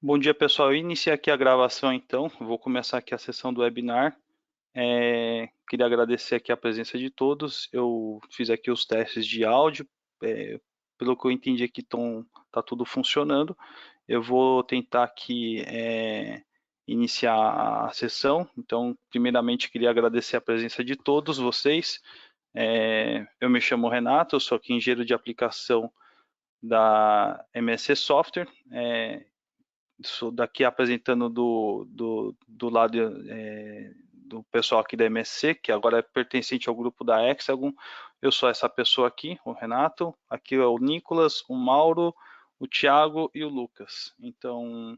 Bom dia, pessoal. Eu iniciei aqui a gravação, então. Vou começar aqui a sessão do webinar. Queria agradecer aqui a presença de todos. Eu fiz aqui os testes de áudio. Pelo que eu entendi aqui, tá tudo funcionando. Eu vou tentar aqui iniciar a sessão. Então, primeiramente, queria agradecer a presença de todos vocês. Eu me chamo Renato, eu sou aqui engenheiro de aplicação da MSC Software. Sou daqui apresentando do lado do pessoal aqui da MSC, que agora é pertencente ao grupo da Hexagon. Eu sou essa pessoa aqui, o Renato. Aqui é o Nicolas, o Mauro, o Thiago e o Lucas. Então,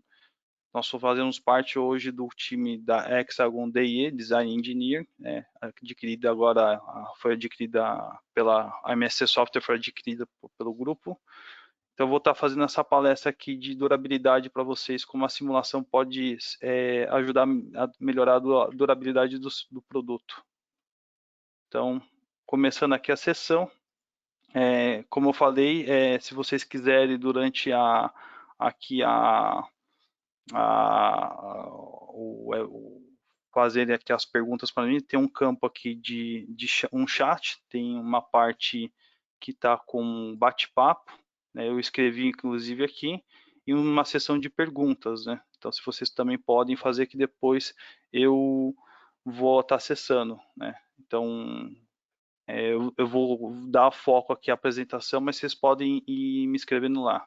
nós fazemos parte hoje do time da Hexagon DE, Design Engineer, adquirida agora, foi adquirida pela a MSC Software, foi adquirida pelo grupo. Então, eu vou estar fazendo essa palestra aqui de durabilidade para vocês, como a simulação pode ajudar a melhorar a durabilidade do produto. Então, começando aqui a sessão, como eu falei, se vocês quiserem durante aqui fazerem aqui as perguntas para mim, tem um campo aqui de um chat, tem uma parte que está com bate-papo, né? Eu escrevi inclusive aqui, e uma sessão de perguntas, né? Então, se vocês também podem fazer que depois eu vou estar acessando, né? Então, eu vou dar foco aqui à apresentação, mas vocês podem ir me escrevendo lá.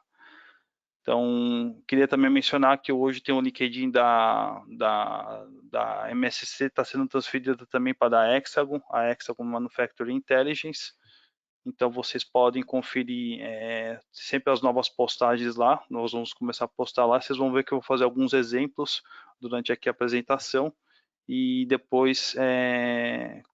Então, queria também mencionar que hoje tem o LinkedIn da MSC, está sendo transferida também para a Hexagon Manufacturing Intelligence. Então, vocês podem conferir sempre as novas postagens lá. Nós vamos começar a postar lá. Vocês vão ver que eu vou fazer alguns exemplos durante aqui a apresentação. E depois,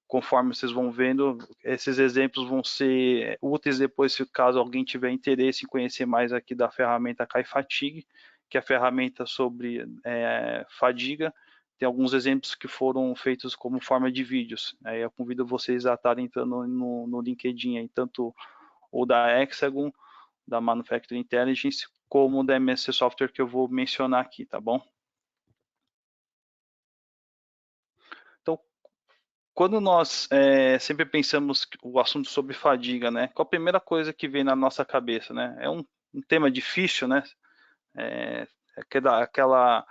conforme vocês vão vendo, esses exemplos vão ser úteis depois, se caso alguém tiver interesse em conhecer mais aqui da ferramenta KaiFatigue, que é a ferramenta sobre fadiga. Tem alguns exemplos que foram feitos como forma de vídeos. Aí eu convido vocês a estarem entrando no LinkedIn, aí, tanto o da Hexagon, da Manufacturing Intelligence, como da MSC Software, que eu vou mencionar aqui, tá bom? Então, quando nós sempre pensamos o assunto sobre fadiga, né? Qual a primeira coisa que vem na nossa cabeça, né? É um tema difícil, né? Aquela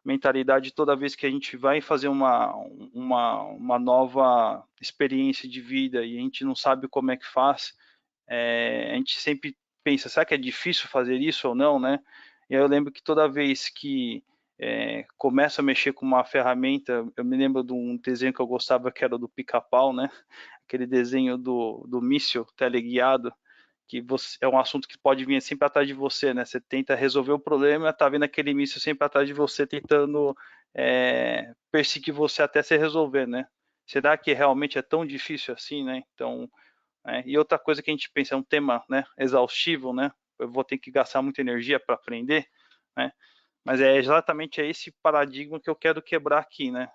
mentalidade toda vez que a gente vai fazer uma nova experiência de vida e a gente não sabe como é que faz, a gente sempre pensa, será que é difícil fazer isso ou não, né? E aí eu lembro que toda vez que começo a mexer com uma ferramenta, eu me lembro de um desenho que eu gostava que era do Pica-Pau, né? Aquele desenho do míssil teleguiado, que é um assunto que pode vir sempre atrás de você, né? Você tenta resolver o problema, tá vendo aquele míssil sempre atrás de você, tentando perseguir você até se resolver, né? Será que realmente é tão difícil assim, né? Então, e outra coisa que a gente pensa, é um tema, né, exaustivo, né? Eu vou ter que gastar muita energia para aprender, né? Mas é exatamente esse paradigma que eu quero quebrar aqui, né?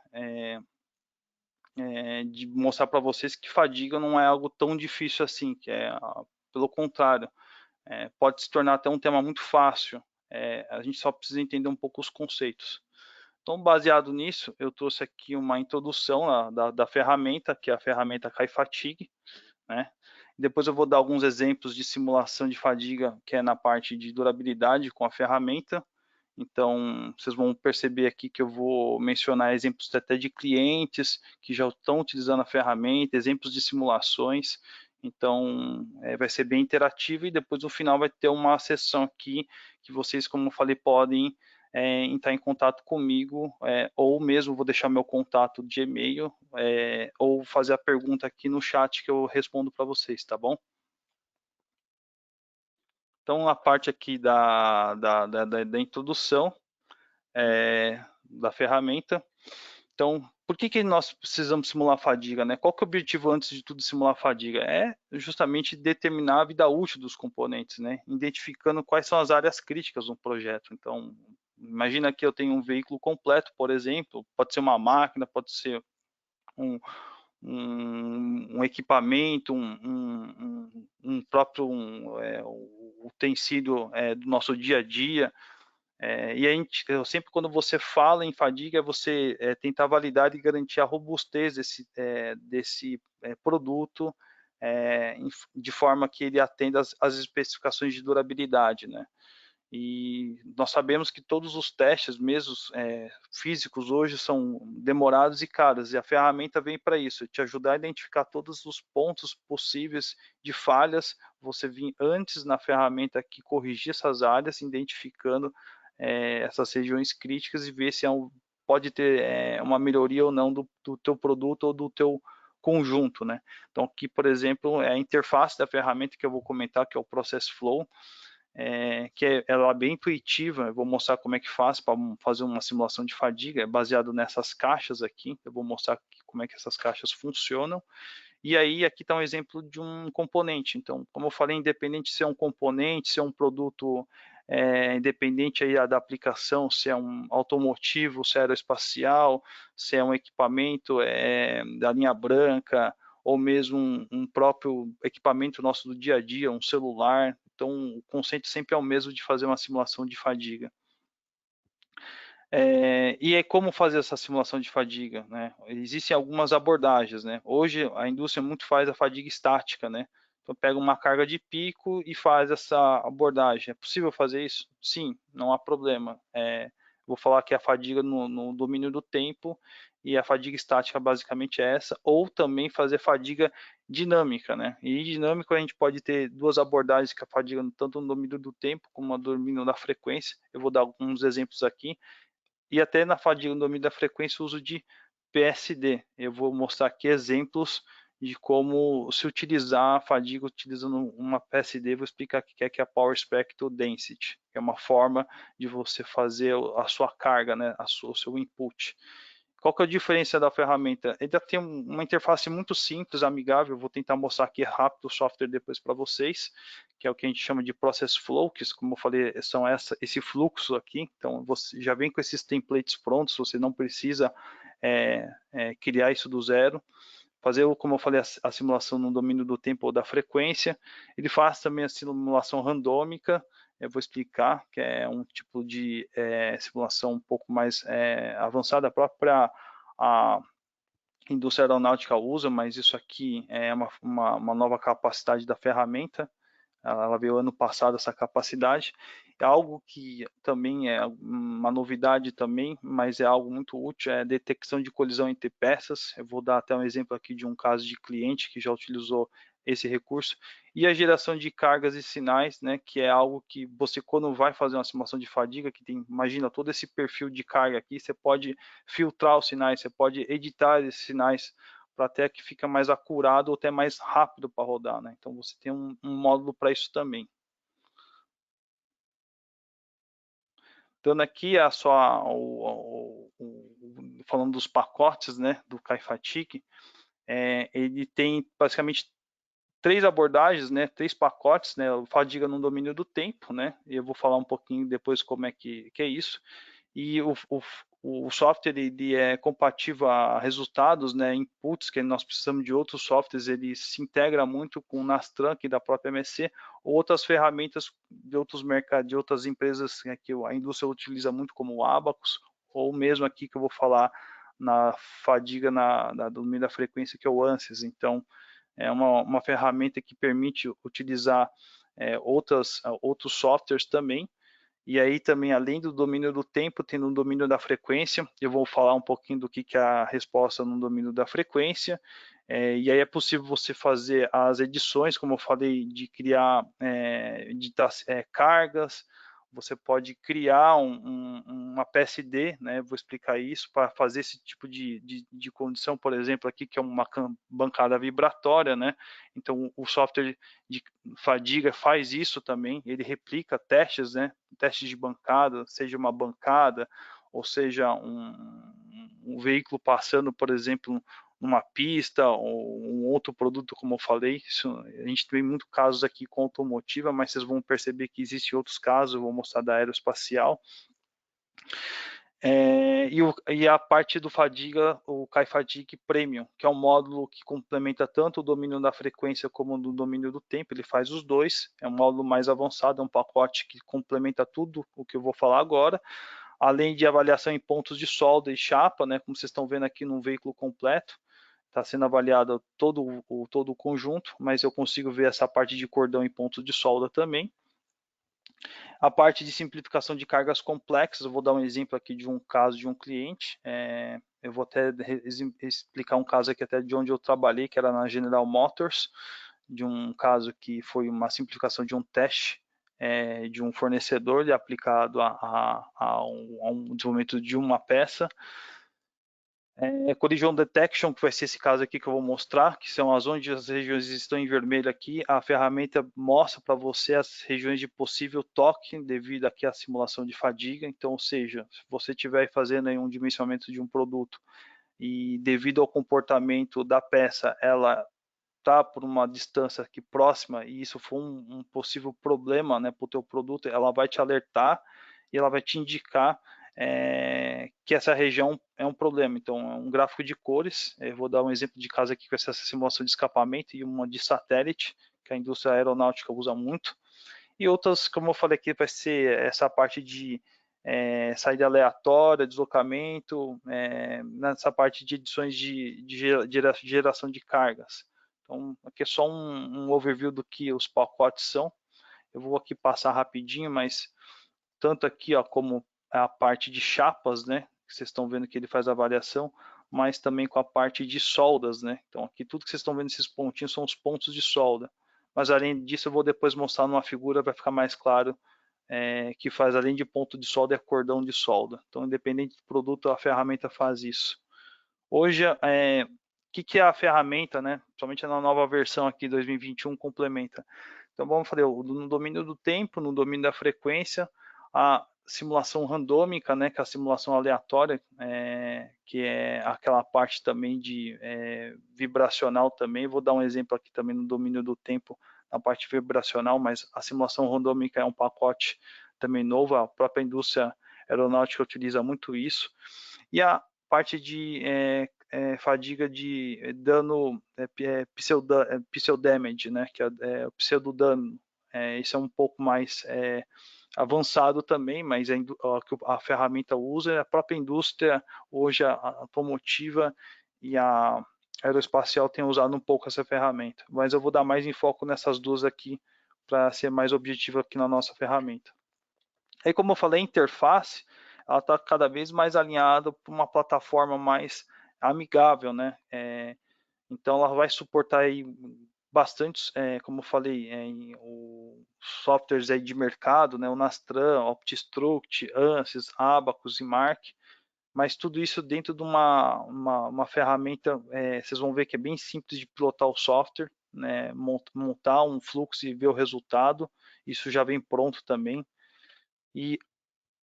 De mostrar para vocês que fadiga não é algo tão difícil assim, pelo contrário, pode se tornar até um tema muito fácil. A gente só precisa entender um pouco os conceitos. Então, baseado nisso, eu trouxe aqui uma introdução da ferramenta, que é a ferramenta KaiFatigue, né? Depois eu vou dar alguns exemplos de simulação de fadiga, que é na parte de durabilidade com a ferramenta. Então, vocês vão perceber aqui que eu vou mencionar exemplos até de clientes que já estão utilizando a ferramenta, exemplos de simulações. Então, vai ser bem interativo e depois no final vai ter uma sessão aqui que vocês, como eu falei, podem entrar em contato comigo, ou mesmo vou deixar meu contato de e-mail, ou fazer a pergunta aqui no chat que eu respondo para vocês, tá bom? Então, a parte aqui da introdução da ferramenta. Então, por que nós precisamos simular fadiga, né? Qual que é o objetivo antes de tudo de simular fadiga? É justamente determinar a vida útil dos componentes, né? Identificando quais são as áreas críticas no projeto. Então, imagina que eu tenho um veículo completo, por exemplo, pode ser uma máquina, pode ser um, um equipamento, um próprio utensílio do nosso dia a dia. E a gente, sempre quando você fala em fadiga, você tentar validar e garantir a robustez desse produto, de forma que ele atenda às especificações de durabilidade, né? E nós sabemos que todos os testes, mesmo físicos, hoje são demorados e caros, e a ferramenta vem para isso, te ajudar a identificar todos os pontos possíveis de falhas, você vir antes na ferramenta aqui corrigir essas áreas, identificando essas regiões críticas e ver se pode ter uma melhoria ou não do teu produto ou do teu conjunto, né? Então aqui, por exemplo, é a interface da ferramenta que eu vou comentar, que é o Process Flow, ela é bem intuitiva. Eu vou mostrar como é que faz para fazer uma simulação de fadiga, é baseado nessas caixas aqui. Eu vou mostrar como é que essas caixas funcionam. E aí, aqui está um exemplo de um componente. Então, como eu falei, independente se é um componente, se é um produto independente aí da aplicação, se é um automotivo, se é aeroespacial, se é um equipamento da linha branca, ou mesmo um próprio equipamento nosso do dia a dia, um celular. Então, o conceito sempre é o mesmo de fazer uma simulação de fadiga. E é como fazer essa simulação de fadiga, né? Existem algumas abordagens, né? Hoje a indústria muito faz a fadiga estática, né? Então pega uma carga de pico e faz essa abordagem. É possível fazer isso? Sim, não há problema. Vou falar que a fadiga no domínio do tempo, e a fadiga estática basicamente é essa, ou também fazer fadiga dinâmica, né? E dinâmico a gente pode ter duas abordagens, que a fadiga tanto no domínio do tempo como no domínio da frequência. Eu vou dar alguns exemplos aqui. E até na fadiga no domínio da frequência, o uso de PSD. Eu vou mostrar aqui exemplos de como se utilizar a fadiga utilizando uma PSD. Vou explicar o que é a Power Spectral Density, que é uma forma de você fazer a sua carga, né, o seu input. Qual que é a diferença da ferramenta? Ele tem uma interface muito simples, amigável. Vou tentar mostrar aqui rápido o software depois para vocês, que é o que a gente chama de Process Flow, que, como eu falei, são esse fluxo aqui. Então, você já vem com esses templates prontos, você não precisa criar isso do zero. Fazer, como eu falei, a simulação no domínio do tempo ou da frequência. Ele faz também a simulação randômica. Eu vou explicar, que é um tipo de simulação um pouco mais avançada. A própria a indústria aeronáutica usa, mas isso aqui é uma nova capacidade da ferramenta. Ela veio ano passado, essa capacidade. É algo que também é uma novidade também, mas é algo muito útil, é a detecção de colisão entre peças. Eu vou dar até um exemplo aqui de um caso de cliente que já utilizou esse recurso. E a geração de cargas e sinais, né, que é algo que você, quando vai fazer uma simulação de fadiga, que tem, imagina todo esse perfil de carga aqui, você pode filtrar os sinais, você pode editar esses sinais para até que fica mais acurado ou até mais rápido para rodar, né? Então você tem um módulo para isso também. Dando aqui falando dos pacotes, né, do Kaifatic, ele tem basicamente três abordagens, né, três pacotes, né, fadiga no domínio do tempo, né, e eu vou falar um pouquinho depois como é que é isso. E o software ele é compatível a resultados, né, inputs, que nós precisamos de outros softwares. Ele se integra muito com o Nastran, aqui da própria MSC, ou outras ferramentas de outros mercados, de outras empresas, né, que a indústria utiliza muito, como o Abacus, ou mesmo aqui que eu vou falar na fadiga na domínio da frequência, que é o ANSYS. Então, é uma ferramenta que permite utilizar outros softwares também. E aí também, além do domínio do tempo, tem no domínio da frequência. Eu vou falar um pouquinho do que é a resposta no domínio da frequência. E aí é possível você fazer as edições, como eu falei, de criar editar, cargas. Você pode criar uma PSD, né? Vou explicar isso, para fazer esse tipo de condição, por exemplo, aqui, que é uma bancada vibratória, né? Então, o software de fadiga faz isso também, ele replica testes, né? Testes de bancada, seja uma bancada, ou seja um veículo passando, por exemplo, numa pista, ou um outro produto, como eu falei. Isso, a gente tem muitos casos aqui com automotiva, mas vocês vão perceber que existem outros casos. Eu vou mostrar da aeroespacial. E a parte do Fadiga, o KaiFadig Premium, que é um módulo que complementa tanto o domínio da frequência como do domínio do tempo, ele faz os dois, é um módulo mais avançado, é um pacote que complementa tudo o que eu vou falar agora, além de avaliação em pontos de solda e chapa, né, como vocês estão vendo aqui no veículo completo, está sendo avaliado todo o conjunto, mas eu consigo ver essa parte de cordão e pontos de solda também. A parte de simplificação de cargas complexas, eu vou dar um exemplo aqui de um caso de um cliente. Eu vou até explicar um caso aqui até de onde eu trabalhei, que era na General Motors, de um caso que foi uma simplificação de um teste de um fornecedor aplicado a um desenvolvimento de uma peça. Collision Detection, que vai ser esse caso aqui que eu vou mostrar, que são as onde as regiões estão em vermelho aqui, a ferramenta mostra para você as regiões de possível toque devido aqui à simulação de fadiga, então, ou seja, se você estiver fazendo aí um dimensionamento de um produto e devido ao comportamento da peça, ela está por uma distância aqui próxima e isso for um possível problema, né, para o teu produto, ela vai te alertar e ela vai te indicar que essa região é um problema. Então, é um gráfico de cores. Eu vou dar um exemplo de caso aqui com essa simulação de escapamento e uma de satélite, que a indústria aeronáutica usa muito. E outras, como eu falei aqui, vai ser essa parte de saída aleatória, deslocamento, nessa parte de edições de geração de cargas. Então, aqui é só um overview do que os pacotes são. Eu vou aqui passar rapidinho, mas tanto aqui ó, como a parte de chapas, né? Que vocês estão vendo que ele faz a avaliação, mas também com a parte de soldas, né? Então aqui tudo que vocês estão vendo esses pontinhos são os pontos de solda. Mas além disso eu vou depois mostrar numa figura para ficar mais claro que faz além de ponto de solda é cordão de solda. Então independente do produto a ferramenta faz isso. Hoje que é a ferramenta, né? Somente na nova versão aqui 2021 complementa. Então vamos fazer no domínio do tempo, no domínio da frequência, a simulação randômica, né, que é a simulação aleatória, que é aquela parte também de vibracional também. Vou dar um exemplo aqui também no domínio do tempo, na parte vibracional, mas a simulação randômica é um pacote também novo, a própria indústria aeronáutica utiliza muito isso. E a parte de fadiga de dano pseudodamage, né, que é o pseudodano. Isso é um pouco mais avançado também, mas a ferramenta usa é a própria indústria, hoje a automotiva e a aeroespacial tem usado um pouco essa ferramenta, mas eu vou dar mais enfoque nessas duas aqui para ser mais objetivo aqui na nossa ferramenta. Aí, como eu falei, a interface, ela está cada vez mais alinhada para uma plataforma mais amigável, né? Então, ela vai suportar aí bastantes, como eu falei, softwares aí de mercado, né? O Nastran, OptiStruct, Ansys, Abacus e Mark, mas tudo isso dentro de uma ferramenta, vocês vão ver que é bem simples de pilotar o software, né? Montar um fluxo e ver o resultado, isso já vem pronto também. E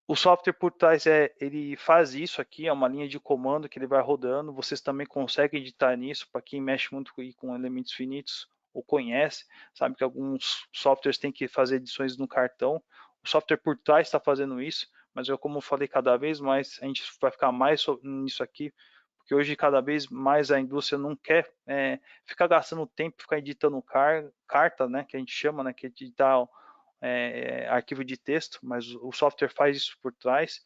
o software por trás ele faz isso aqui, é uma linha de comando que ele vai rodando. Vocês também conseguem editar nisso, para quem mexe muito com elementos finitos ou conhece, sabe que alguns softwares têm que fazer edições no cartão. O software por trás está fazendo isso, mas eu, como eu falei, cada vez mais a gente vai ficar mais nisso aqui, porque hoje cada vez mais a indústria não quer ficar gastando tempo, ficar editando carta, né, que a gente chama, né, que é editar arquivo de texto, mas o software faz isso por trás.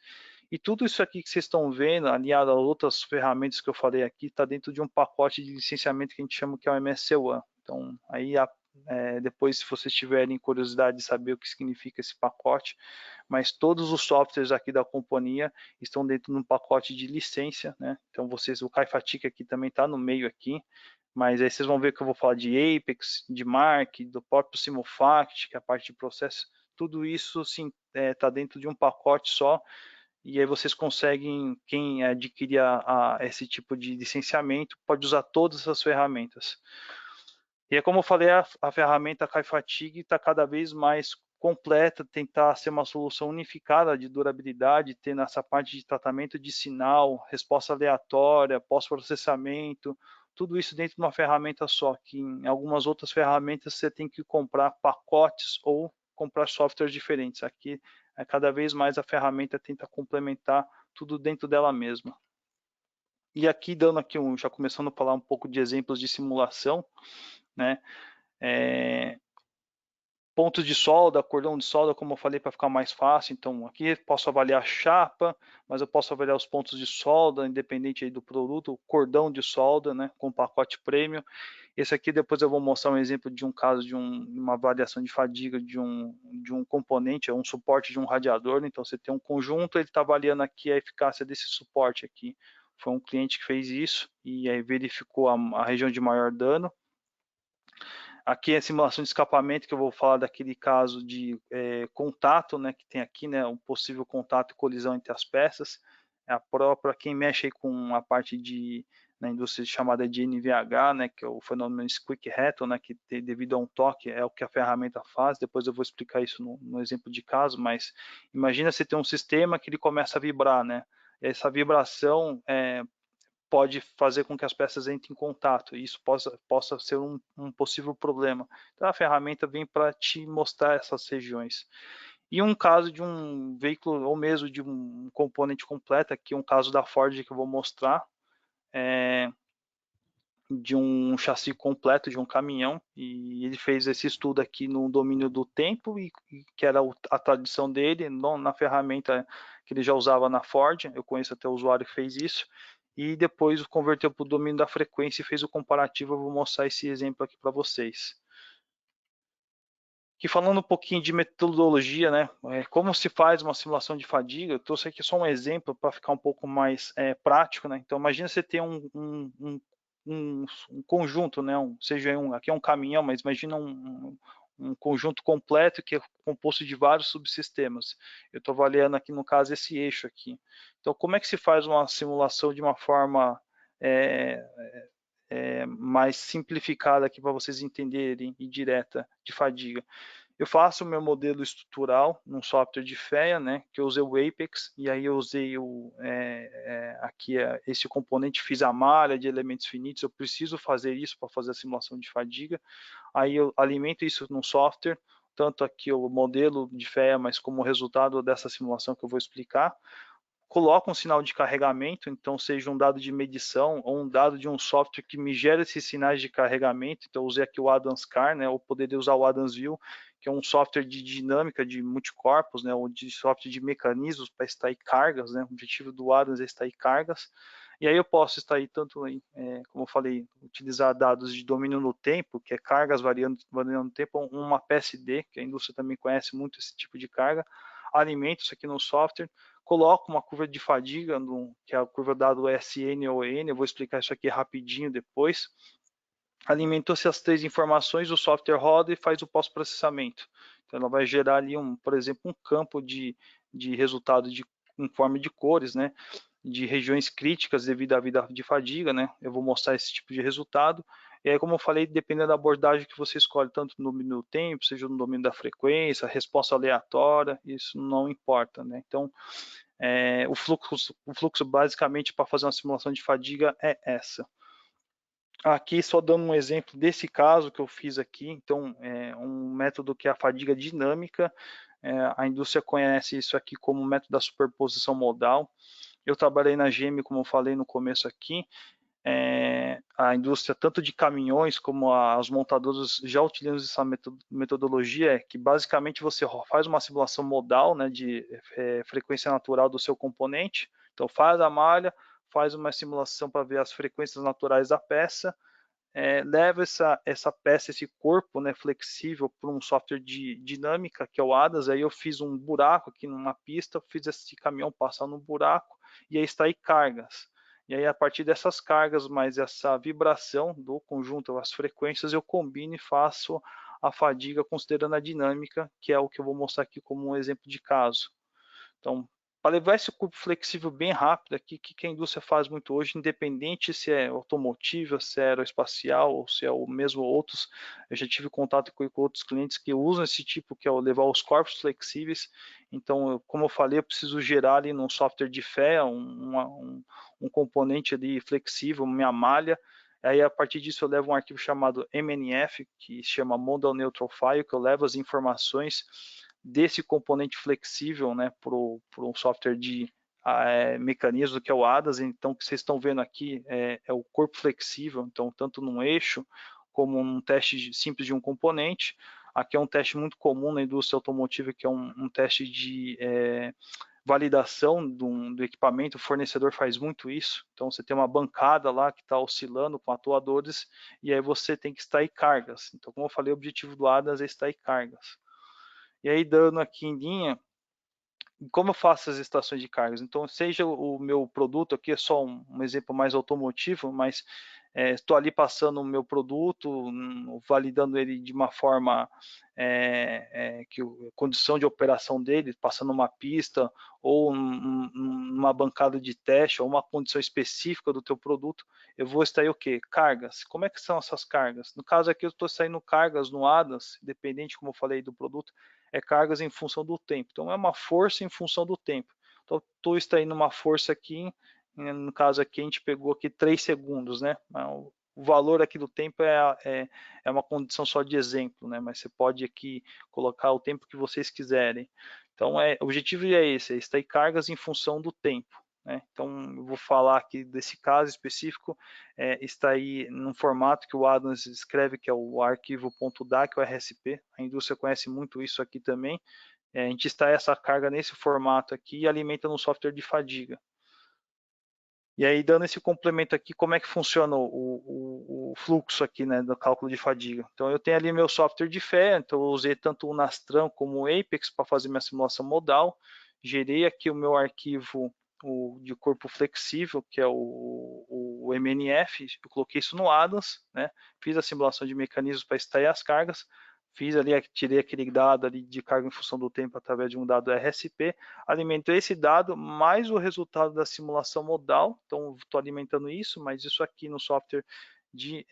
E tudo isso aqui que vocês estão vendo, aliado a outras ferramentas que eu falei aqui, está dentro de um pacote de licenciamento que a gente chama que é o MSC One. Então, aí depois, se vocês tiverem curiosidade de saber o que significa esse pacote, mas todos os softwares aqui da companhia estão dentro de um pacote de licença, né? Então, o KaiFatic aqui também está no meio aqui, mas aí vocês vão ver que eu vou falar de Apex, de Mark, do próprio Simulfact, que é a parte de processo, tudo isso está dentro de um pacote só, e aí vocês conseguem, quem adquirir esse tipo de licenciamento, pode usar todas essas ferramentas. E é como eu falei, a ferramenta KaiFatig está cada vez mais completa, tentar ser uma solução unificada de durabilidade, tendo essa parte de tratamento de sinal, resposta aleatória, pós-processamento, tudo isso dentro de uma ferramenta só, que em algumas outras ferramentas você tem que comprar pacotes ou comprar softwares diferentes. Aqui, cada vez mais a ferramenta tenta complementar tudo dentro dela mesma. E aqui dando aqui já começando a falar um pouco de exemplos de simulação, né? Pontos de solda, cordão de solda, como eu falei, para ficar mais fácil. Então, aqui posso avaliar a chapa, mas eu posso avaliar os pontos de solda, independente aí do produto, o cordão de solda, né, com pacote premium. Esse aqui depois eu vou mostrar um exemplo de um caso de uma avaliação de fadiga de um componente, um suporte de um radiador. Então, você tem um conjunto, ele está avaliando aqui a eficácia desse suporte aqui. Foi um cliente que fez isso e aí verificou a região de maior dano. Aqui é a simulação de escapamento, que eu vou falar daquele caso de contato, né, que tem aqui, né, um possível contato e colisão entre as peças. É a própria, quem mexe aí com a parte na indústria chamada de NVH, né, que é o fenômeno Squeak Rattle, né, que devido a um toque é o que a ferramenta faz. Depois eu vou explicar isso no exemplo de caso, mas imagina você ter um sistema que ele começa a vibrar, né, essa vibração pode fazer com que as peças entrem em contato, e isso possa ser um possível problema. Então a ferramenta vem para te mostrar essas regiões. E um caso de um veículo, ou mesmo de um componente completo, aqui um caso da Ford que eu vou mostrar, de um chassi completo de um caminhão, e ele fez esse estudo aqui no domínio do tempo, e que era a tradição dele, não na ferramenta que ele já usava na Ford. Eu conheço até o usuário que fez isso, e depois converteu para o domínio da frequência e fez o comparativo. Eu vou mostrar esse exemplo aqui para vocês. Que falando um pouquinho de metodologia, né, como se faz uma simulação de fadiga, eu trouxe aqui só um exemplo para ficar um pouco mais prático, né. Então imagina você ter um conjunto, né, seja aqui é um caminhão, mas imagina um conjunto completo que é composto de vários subsistemas. Eu estou avaliando aqui no caso esse eixo aqui. Então como é que se faz uma simulação de uma forma mais simplificada aqui para vocês entenderem, e direta, de fadiga? Eu faço o meu modelo estrutural num software de FEA, né, que eu usei o Apex, e aí eu usei esse componente, fiz a malha de elementos finitos. Eu preciso fazer isso para fazer a simulação de fadiga. Aí eu alimento isso num software, tanto aqui o modelo de FEA, mas como resultado dessa simulação que eu vou explicar. Coloco um sinal de carregamento, então seja um dado de medição ou um dado de um software que me gera esses sinais de carregamento. Então eu usei aqui o Adams Car, né, ou poderia usar o Adams View, que é um software de dinâmica de multicorpos, né, ou de software de mecanismos para extrair cargas, né. O objetivo do Adams é extrair cargas. E aí eu posso extrair tanto, como eu falei, utilizar dados de domínio no tempo, que é cargas variando no tempo, uma PSD, que a indústria também conhece muito esse tipo de carga. Alimento isso aqui no software, coloco uma curva de fadiga, que é a curva dado SN ou N. Eu vou explicar isso aqui rapidinho depois. Alimentou-se as três informações, o software roda e faz o pós-processamento. Então ela vai gerar ali, por exemplo, um campo de resultado em forma de cores, né, de regiões críticas devido à vida de fadiga, né. Eu vou mostrar esse tipo de resultado. E aí, como eu falei, dependendo da abordagem que você escolhe, tanto no domínio do tempo, seja no domínio da frequência, resposta aleatória, isso não importa, né. Então, o fluxo basicamente para fazer uma simulação de fadiga é essa. Aqui só dando um exemplo desse caso que eu fiz aqui. Então, um método que é a fadiga dinâmica. A indústria conhece isso aqui como método da superposição modal. Eu trabalhei na GM, como eu falei no começo aqui. A indústria, tanto de caminhões como as montadoras, já utilizam essa metodologia, que basicamente você faz uma simulação modal, né, de frequência natural do seu componente. Então faz a malha, faz uma simulação para ver as frequências naturais da peça, leva essa peça, esse corpo, né, flexível, para um software de dinâmica, que é o ADAS. Aí eu fiz um buraco aqui numa pista, fiz esse caminhão passar no buraco, e aí extrair cargas. E aí, a partir dessas cargas, mais essa vibração do conjunto, as frequências, eu combino e faço a fadiga considerando a dinâmica, que é o que eu vou mostrar aqui como um exemplo de caso. Então, para levar esse corpo flexível bem rápido aqui, o que a indústria faz muito hoje, independente se é automotiva, se é aeroespacial, ou se é o mesmo outros, eu já tive contato com outros clientes que usam esse tipo, que é o levar os corpos flexíveis. Então, como eu falei, eu preciso gerar ali num software de fé um componente ali flexível, minha malha. Aí, a partir disso, eu levo um arquivo chamado MNF, que se chama Model Neutral File, que eu levo as informações desse componente flexível, né, para um software de mecanismo que é o ADAS. Então, o que vocês estão vendo aqui é o corpo flexível, então tanto num eixo como um teste simples de um componente. Aqui é um teste muito comum na indústria automotiva, que é um teste de validação do equipamento. O fornecedor faz muito isso. Então, você tem uma bancada lá que está oscilando com atuadores, e aí você tem que extrair cargas. Então, como eu falei, o objetivo do ADAS é extrair cargas. E aí, dando aqui em linha, como eu faço as estações de cargas? Então, seja o meu produto, aqui é só um exemplo mais automotivo, mas estou ali passando o meu produto, validando ele de uma forma que a condição de operação dele, passando uma pista ou uma bancada de teste ou uma condição específica do teu produto, eu vou extrair o quê? Cargas. Como é que são essas cargas? No caso aqui, eu estou extraindo cargas no ADAS, dependente, como eu falei, do produto, cargas em função do tempo. Então, é uma força em função do tempo. Então, estou extraindo uma força aqui, no caso aqui, a gente pegou aqui 3 segundos, né? O valor aqui do tempo é uma condição só de exemplo, né? Mas você pode aqui colocar o tempo que vocês quiserem. Então, o objetivo é esse, é extrair cargas em função do tempo. Né? Então, eu vou falar aqui desse caso específico, está aí num formato que o Adams escreve, que é o arquivo .dac, o RSP. A indústria conhece muito isso aqui também. A gente extrai essa carga nesse formato aqui e alimenta no software de fadiga. E aí, dando esse complemento aqui, como é que funciona o fluxo aqui, né, do cálculo de fadiga? Então, eu tenho ali meu software de fé, então eu usei tanto o Nastran como o Apex para fazer minha simulação modal, gerei aqui o meu arquivo de corpo flexível, que é o MNF, eu coloquei isso no ADAS, né, fiz a simulação de mecanismos para extrair as cargas, fiz ali, tirei aquele dado ali de carga em função do tempo através de um dado RSP, alimento esse dado mais o resultado da simulação modal. Então, estou alimentando isso, mas isso aqui no software de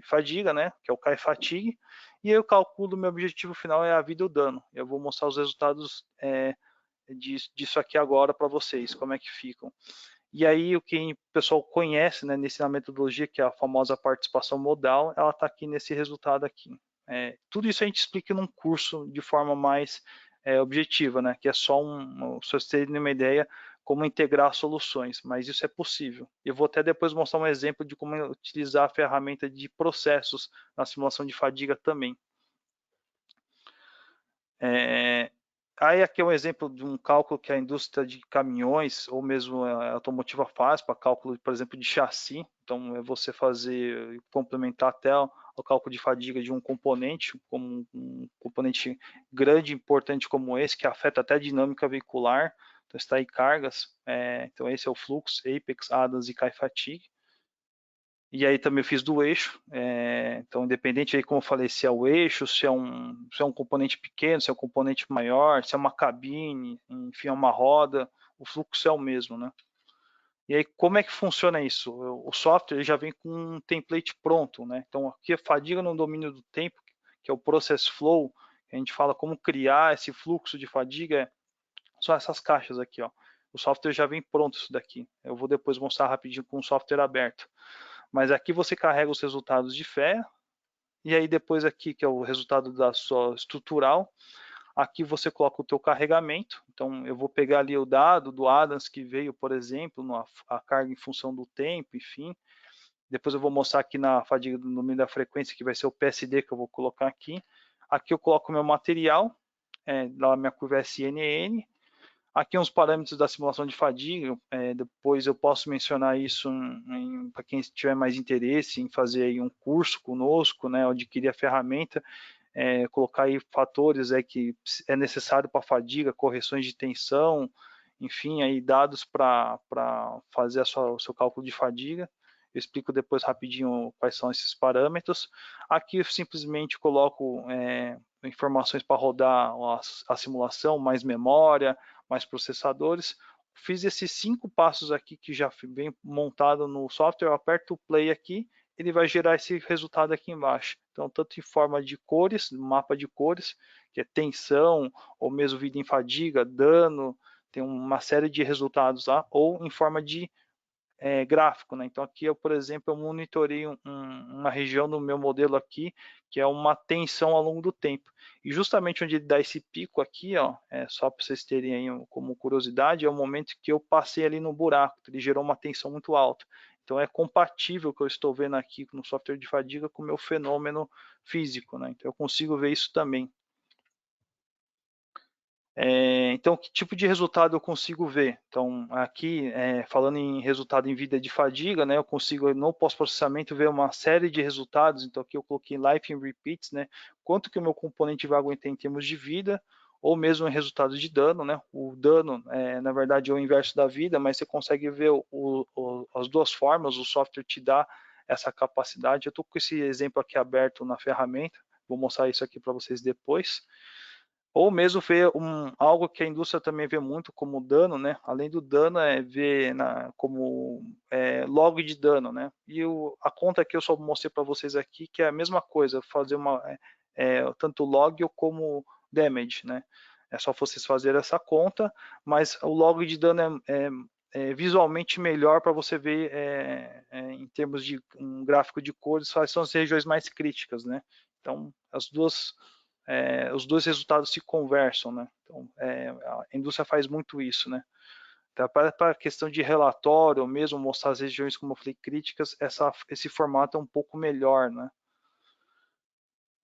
fadiga, né, que é o CAI-Fatigue, e eu calculo, meu objetivo final é a vida e o dano. Eu vou mostrar os resultados disso aqui agora para vocês, como é que ficam. E aí, o que o pessoal conhece, né, na metodologia, que é a famosa participação modal, ela está aqui nesse resultado aqui. Tudo isso a gente explica num curso de forma mais objetiva, né, que é só se vocês terem uma ideia, como integrar soluções, mas isso é possível. Eu vou até depois mostrar um exemplo de como utilizar a ferramenta de processos na simulação de fadiga também. Aí aqui é um exemplo de um cálculo que a indústria de caminhões ou mesmo a automotiva faz para cálculo, por exemplo, de chassi. Então, é você fazer, complementar até o cálculo de fadiga de um componente, como um componente grande e importante como esse, que afeta até a dinâmica veicular. Então, está aí cargas. Então, esse é o fluxo, Apex, ADAS e CAI-Fatigue. E aí também eu fiz do eixo, então independente aí, como eu falei, se é o eixo, se é um componente pequeno, se é um componente maior, se é uma cabine, enfim, é uma roda, o fluxo é o mesmo, né? E aí, como é que funciona isso? O software já vem com um template pronto, né? Então, aqui a fadiga no domínio do tempo, que é o process flow, a gente fala como criar esse fluxo de fadiga, são essas caixas aqui, ó. O software já vem pronto isso daqui. Eu vou depois mostrar rapidinho com o software aberto. Mas aqui você carrega os resultados de fé, e aí depois aqui, que é o resultado da sua estrutural, aqui você coloca o teu carregamento. Então, eu vou pegar ali o dado do Adams que veio, por exemplo, a carga em função do tempo, enfim. Depois eu vou mostrar aqui na fadiga do domínio da frequência, que vai ser o PSD que eu vou colocar aqui. Aqui eu coloco o meu material, lá minha curva SNN. Aqui uns parâmetros da simulação de fadiga, depois eu posso mencionar isso para quem tiver mais interesse em fazer aí um curso conosco, né, adquirir a ferramenta, colocar aí fatores que é necessário para a fadiga, correções de tensão, enfim, aí dados para fazer o seu cálculo de fadiga. Eu explico depois rapidinho quais são esses parâmetros. Aqui eu simplesmente coloco informações para rodar a simulação, mais memória, mais processadores. Fiz esses 5 passos aqui que já vem montado no software, eu aperto o play aqui, ele vai gerar esse resultado aqui embaixo. Então, tanto em forma de cores, mapa de cores, que é tensão, ou mesmo vida em fadiga, dano, tem uma série de resultados lá, ou em forma de gráfico, né? Então aqui eu, por exemplo, eu monitorei uma região no meu modelo aqui, que é uma tensão ao longo do tempo. E justamente onde ele dá esse pico aqui, ó, só para vocês terem aí como curiosidade, é o momento que eu passei ali no buraco, ele gerou uma tensão muito alta. Então é compatível o que eu estou vendo aqui no software de fadiga com o meu fenômeno físico, né? Então eu consigo ver isso também. Então, que tipo de resultado eu consigo ver? Então, aqui, falando em resultado em vida de fadiga, né, eu consigo, no pós-processamento, ver uma série de resultados. Então, aqui eu coloquei life in repeats, né, quanto que o meu componente vai aguentar em termos de vida, ou mesmo em resultado de dano, né? O dano, na verdade, é o inverso da vida, mas você consegue ver as duas formas, o software te dá essa capacidade. Eu estou com esse exemplo aqui aberto na ferramenta, vou mostrar isso aqui para vocês depois. Ou mesmo ver algo que a indústria também vê muito como dano, né? Além do dano, ver como log de dano, né? E a conta que eu só mostrei para vocês aqui, que é a mesma coisa, fazer tanto log como damage, né? É só vocês fazerem essa conta, mas o log de dano é visualmente melhor para você ver em termos de um gráfico de cores, quais são as regiões mais críticas, né? Então, os dois resultados se conversam, né? Então, a indústria faz muito isso, né? Então, para a questão de relatório, ou mesmo mostrar as regiões, como eu falei, críticas, esse formato é um pouco melhor, né?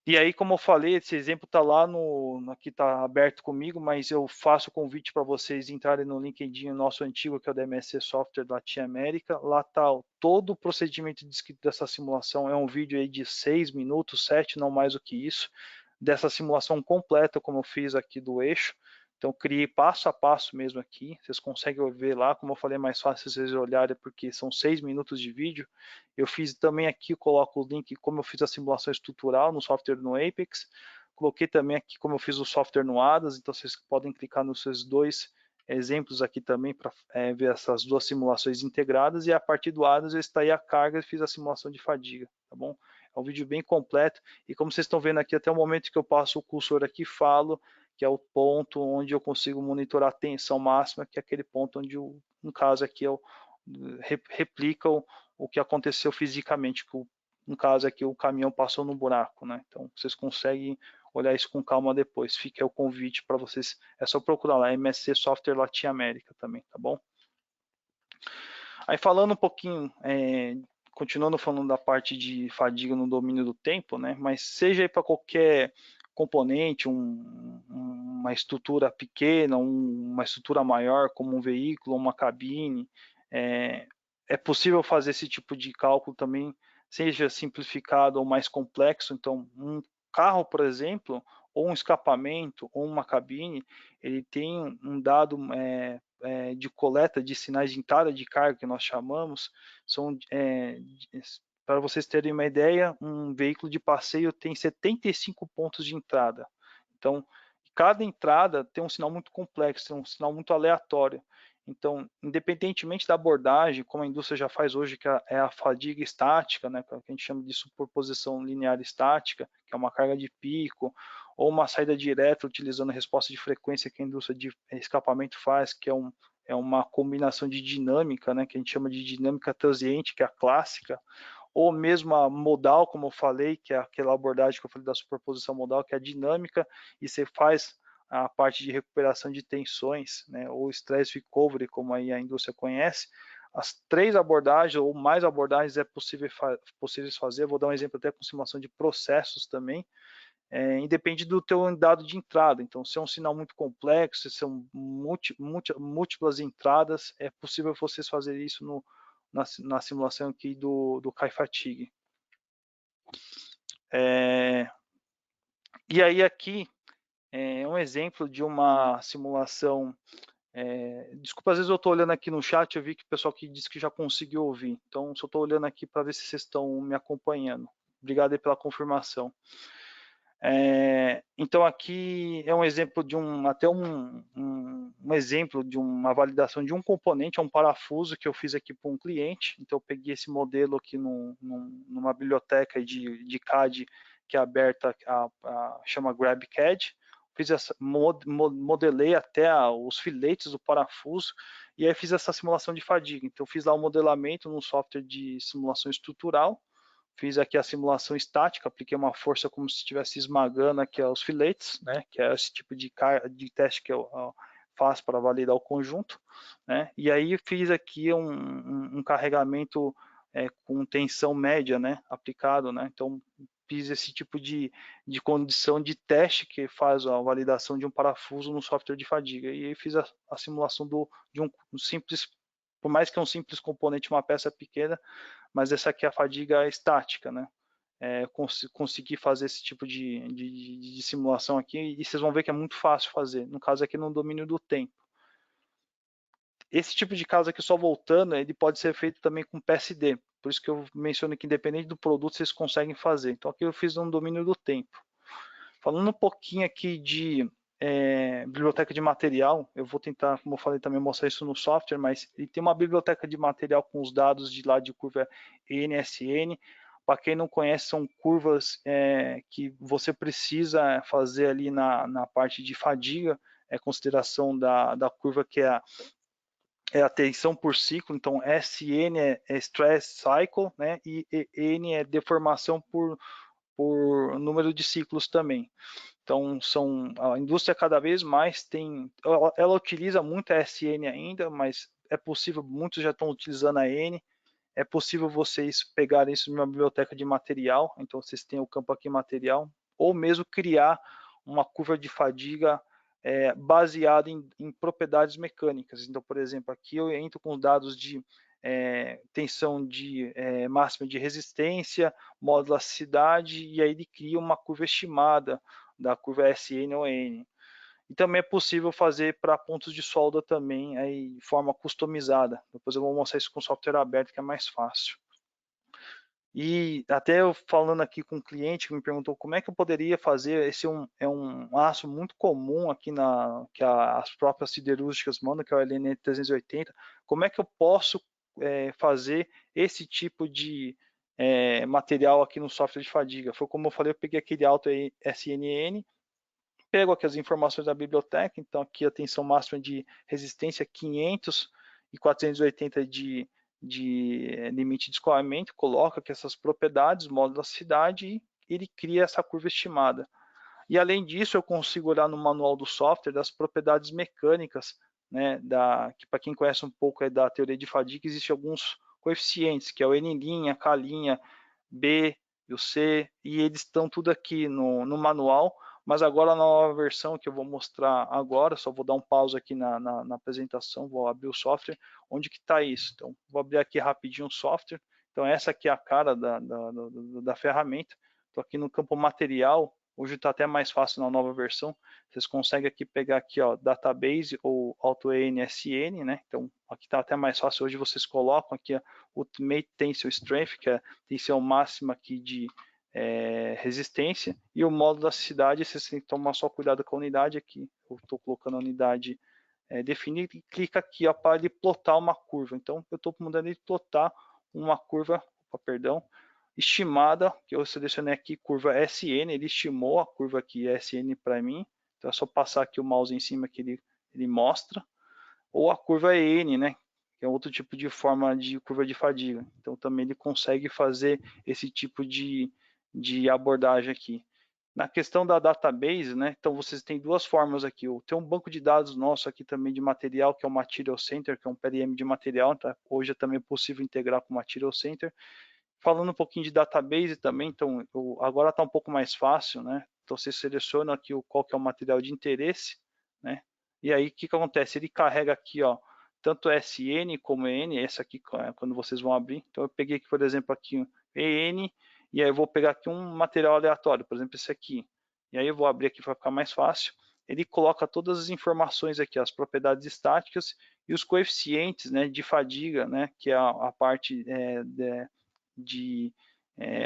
E aí, como eu falei, esse exemplo está lá aqui está aberto comigo, mas eu faço o convite para vocês entrarem no LinkedIn nosso antigo, que é o DMSC Software da Tia América. Lá está todo o procedimento descrito dessa simulação. É um vídeo aí de 6 minutos, 7, não mais do que isso, dessa simulação completa, como eu fiz aqui do eixo. Então, criei passo a passo mesmo aqui. Vocês conseguem ver lá, como eu falei, é mais fácil vocês olharem, porque são 6 minutos de vídeo. Eu fiz também aqui, coloco o link, como eu fiz a simulação estrutural no software no Apex. Coloquei também aqui como eu fiz o software no ADAS, então vocês podem clicar nos seus dois exemplos aqui também para ver essas duas simulações integradas, e a partir do ADAS eu extraí a carga e fiz a simulação de fadiga, tá bom? É um vídeo bem completo, e como vocês estão vendo aqui, até o momento que eu passo o cursor aqui, falo que é o ponto onde eu consigo monitorar a tensão máxima, que é aquele ponto onde, no caso aqui, replica o que aconteceu fisicamente, que no caso aqui o caminhão passou no buraco, né? Então vocês conseguem olhar isso com calma depois. Fica aí o convite para vocês, é só procurar lá, MSC Software Latin América também, tá bom? Aí falando um pouquinho, continuando falando da parte de fadiga no domínio do tempo, né? Mas seja para qualquer componente, uma estrutura pequena, uma estrutura maior, como um veículo, uma cabine, é possível fazer esse tipo de cálculo também, seja simplificado ou mais complexo. Então, um carro, por exemplo, ou um escapamento, ou uma cabine, ele tem um dado de coleta de sinais de entrada de carga, que nós chamamos, são, para vocês terem uma ideia, um veículo de passeio tem 75 pontos de entrada. Então, cada entrada tem um sinal muito complexo, tem um sinal muito aleatório. Então, independentemente da abordagem, como a indústria já faz hoje, que é a fadiga estática, né, que a gente chama de superposição linear estática, que é uma carga de pico, ou uma saída direta utilizando a resposta de frequência que a indústria de escapamento faz, que é uma combinação de dinâmica, né, que a gente chama de dinâmica transiente, que é a clássica, ou mesmo a modal, como eu falei, que é aquela abordagem que eu falei da superposição modal, que é a dinâmica, e você faz a parte de recuperação de tensões, né, ou stress recovery, como aí a indústria conhece. As três abordagens ou mais abordagens é possíveis fazer. Vou dar um exemplo até com simulação de processos também. Independe do teu dado de entrada. Então, se é um sinal muito complexo, se são múltiplas entradas, é possível vocês fazerem isso na simulação aqui do Kai-Fatigue. E aí aqui é um exemplo de uma simulação. Desculpa, às vezes eu estou olhando aqui no chat, eu vi que o pessoal que disse que já conseguiu ouvir. Então, só estou olhando aqui para ver se vocês estão me acompanhando. Obrigado aí pela confirmação. Então aqui é um exemplo de um exemplo de uma validação de um componente, é um parafuso que eu fiz aqui para um cliente. Então eu peguei esse modelo aqui numa biblioteca de CAD que é aberta, chama GrabCAD, fiz modelei até os filetes do parafuso, e aí fiz essa simulação de fadiga. Então, fiz lá o modelamento no software de simulação estrutural, fiz aqui a simulação estática, apliquei uma força como se estivesse esmagando aqui os filetes, né, que é esse tipo de teste que eu faço para validar o conjunto, né, e aí fiz aqui um carregamento com tensão média, né, aplicado, né, então fiz esse tipo de condição de teste que faz a validação de um parafuso no software de fadiga, e aí fiz a simulação de um simples, por mais que é um simples componente, uma peça pequena, mas essa aqui é a fadiga estática, né? Conseguir fazer esse tipo de simulação aqui, e vocês vão ver que é muito fácil fazer, no caso aqui no domínio do tempo. Esse tipo de caso aqui, só voltando, ele pode ser feito também com PSD, por isso que eu menciono que independente do produto, vocês conseguem fazer. Então aqui eu fiz no domínio do tempo. Falando um pouquinho aqui de biblioteca de material, eu vou tentar, como eu falei, também mostrar isso no software, mas ele tem uma biblioteca de material com os dados de lá de curva ENSN. Para quem não conhece, são curvas que você precisa fazer ali na parte de fadiga, consideração da curva que é a tensão por ciclo. Então SN é stress cycle, né, e N é deformação por número de ciclos também. Então, a indústria cada vez mais ela utiliza muito a SN ainda, mas é possível, muitos já estão utilizando a N, é possível vocês pegarem isso numa biblioteca de material, então vocês têm o campo aqui material, ou mesmo criar uma curva de fadiga baseada em propriedades mecânicas. Então, por exemplo, aqui eu entro com dados de tensão máxima de resistência, modulacidade, e aí ele cria uma curva estimada da curva SN ou N. E também é possível fazer para pontos de solda também, aí, de forma customizada. Depois eu vou mostrar isso com software aberto, que é mais fácil. E até eu falando aqui com um cliente que me perguntou como é que eu poderia fazer, esse é um aço muito comum aqui que as próprias siderúrgicas mandam, que é o LN 380, como é que eu posso fazer esse tipo de material aqui no software de fadiga? Foi como eu falei, eu peguei aquele alto SNN, pego aqui as informações da biblioteca, então aqui a tensão máxima de resistência 500 e 480 de limite de escoamento, coloca aqui essas propriedades, módulo da cidade, e ele cria essa curva estimada. E além disso, eu consigo olhar no manual do software das propriedades mecânicas, né, que para quem conhece um pouco da teoria de fadiga, existem alguns coeficientes, que é o N', K', B e o C, e eles estão tudo aqui no manual, mas agora na nova versão que eu vou mostrar agora, só vou dar um pause aqui na apresentação, vou abrir o software, onde que está isso? Então, vou abrir aqui rapidinho o software, então essa aqui é a cara da ferramenta, estou aqui no campo material, hoje está até mais fácil na nova versão, vocês conseguem aqui pegar aqui, ó, database ou AutoENSN, né, então aqui está até mais fácil, hoje vocês colocam aqui a Ultimate Tensile Strength, que é a tensão máxima aqui de resistência, e o módulo da cidade, vocês têm que tomar só cuidado com a unidade aqui, eu estou colocando a unidade definida, e clica aqui para ele plotar uma curva, então eu estou mandando ele plotar uma curva, estimada, que eu selecionei aqui, curva SN, ele estimou a curva aqui SN para mim, então é só passar aqui o mouse em cima que ele mostra, ou a curva EN, né, que é outro tipo de forma de curva de fadiga, então também ele consegue fazer esse tipo de abordagem aqui. Na questão da database, né, então vocês têm duas formas aqui, tem um banco de dados nosso aqui também de material, que é o Material Center, que é um PLM de material, tá? Hoje é também possível integrar com o Material Center. Falando um pouquinho de database também, então agora está um pouco mais fácil, né? Então você seleciona aqui qual que é o material de interesse, né? E aí o que acontece? Ele carrega aqui, ó, tanto SN como EN, essa aqui quando vocês vão abrir. Então eu peguei aqui, por exemplo, aqui EN, e aí eu vou pegar aqui um material aleatório, por exemplo, esse aqui. E aí eu vou abrir aqui para ficar mais fácil. Ele coloca todas as informações aqui, as propriedades estáticas e os coeficientes, né, de fadiga, né, que é a parte de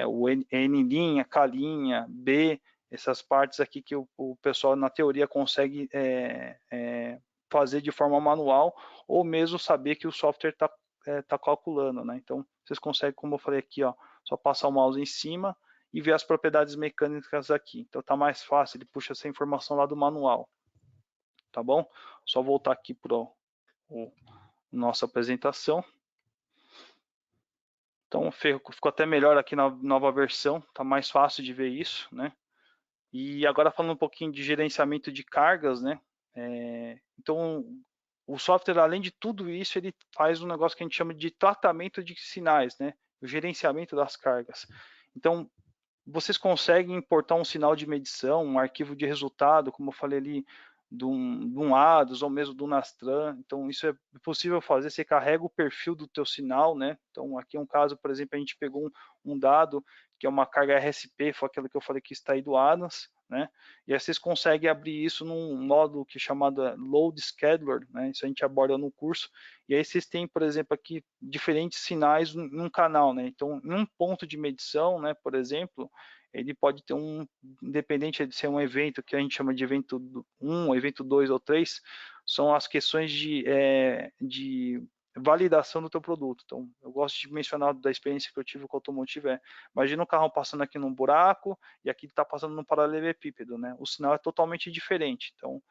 o N', K', B, essas partes aqui que o pessoal na teoria consegue fazer de forma manual, ou mesmo saber que o software está calculando, né? Então vocês conseguem, como eu falei aqui, ó, só passar o mouse em cima e ver as propriedades mecânicas aqui. Então tá mais fácil, ele puxa essa informação lá do manual, tá bom? Só voltar aqui para nossa apresentação. Então ficou até melhor aqui na nova versão, tá mais fácil de ver isso, né? E agora falando um pouquinho de gerenciamento de cargas, né? Então o software, além de tudo isso, ele faz um negócio que a gente chama de tratamento de sinais, né? O gerenciamento das cargas. Então vocês conseguem importar um sinal de medição, um arquivo de resultado, como eu falei ali, de um ADOS ou mesmo do Nastran. Então, isso é possível fazer. Você carrega o perfil do teu sinal, né? Então, aqui é um caso, por exemplo, a gente pegou um dado que é uma carga RSP, foi aquela que eu falei que está aí do ADAS, né? E aí vocês conseguem abrir isso num módulo que é chamado Load Scheduler, né? Isso a gente aborda no curso. E aí vocês têm, por exemplo, aqui diferentes sinais num canal, né? Então, em um ponto de medição, né, por exemplo, ele pode ter independente de ser um evento que a gente chama de evento 1, evento 2 ou 3, são as questões de validação do teu produto. Então, eu gosto de mencionar da experiência que eu tive com o automotivo, imagina um carro passando aqui num buraco e aqui está passando num paralelepípedo, né? O sinal é totalmente diferente. Então,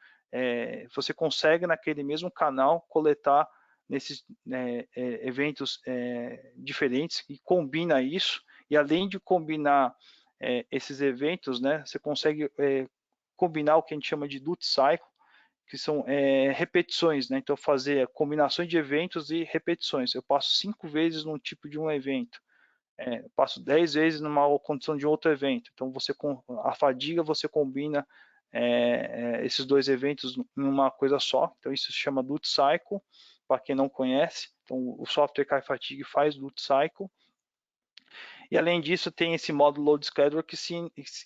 você consegue naquele mesmo canal coletar nesses eventos diferentes e combina isso, e além de combinar esses eventos, né, você consegue combinar o que a gente chama de duty cycle, que são repetições, né? Então, fazer combinações de eventos e repetições. Eu passo 5 vezes num tipo de um evento, passo 10 vezes numa condição de outro evento. Então, a fadiga você combina esses dois eventos numa coisa só. Então, isso se chama duty cycle, para quem não conhece. Então, o software Kaifatig faz duty cycle. E além disso, tem esse módulo Load Scheduler que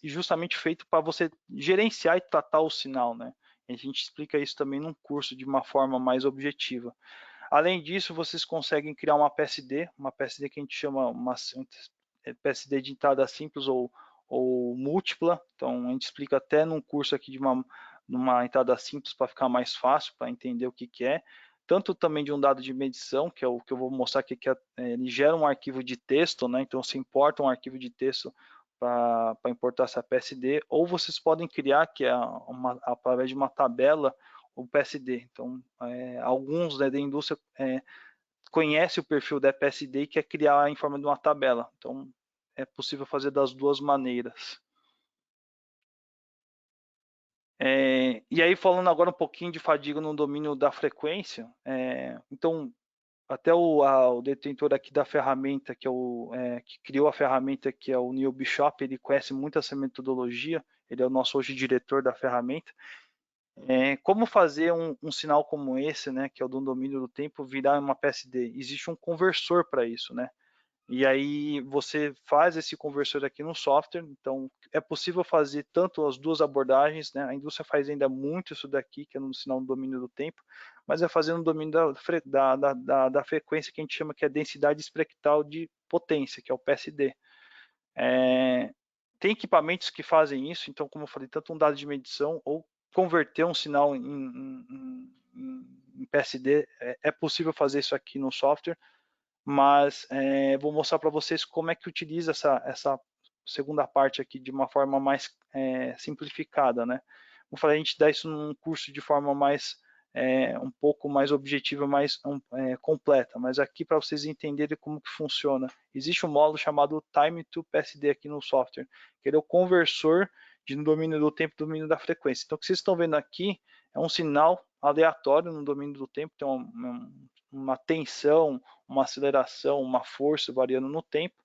justamente feito para você gerenciar e tratar o sinal, né? A gente explica isso também num curso de uma forma mais objetiva. Além disso, vocês conseguem criar uma PSD que a gente chama uma PSD de entrada simples ou múltipla. Então, a gente explica até num curso aqui de numa entrada simples para ficar mais fácil para entender o que é. Tanto também de um dado de medição, que é o que eu vou mostrar aqui, que ele gera um arquivo de texto, né? Então, você importa um arquivo de texto para importar essa PSD, ou vocês podem criar, que é através de uma tabela, o PSD. Então, alguns da indústria conhece o perfil da PSD e quer criar em forma de uma tabela. Então, é possível fazer das duas maneiras. E aí, falando agora um pouquinho de fadiga no domínio da frequência, então, até o detentor aqui da ferramenta, que criou a ferramenta, que é o Neil Bishop, ele conhece muito essa metodologia, ele é o nosso hoje diretor da ferramenta. Como fazer um sinal como esse, né, que é o do domínio do tempo, virar uma PSD? Existe um conversor para isso, né? E aí você faz esse conversor aqui no software, então é possível fazer tanto as duas abordagens, né? A indústria faz ainda muito isso daqui, que é no sinal do domínio do tempo, mas é fazendo o domínio da frequência que a gente chama que é densidade espectral de potência, que é o PSD. Tem equipamentos que fazem isso, então como eu falei, tanto um dado de medição ou converter um sinal em PSD, é possível fazer isso aqui no software, mas vou mostrar para vocês como é que utiliza essa segunda parte aqui de uma forma mais simplificada, né? Como eu falei, a gente dá isso num curso de forma mais um pouco mais objetiva, mais completa, mas aqui para vocês entenderem como que funciona. Existe um módulo chamado Time to PSD aqui no software, que ele é o conversor de domínio do tempo e domínio da frequência. Então, o que vocês estão vendo aqui é um sinal aleatório no domínio do tempo, tem uma tensão, uma aceleração, uma força variando no tempo,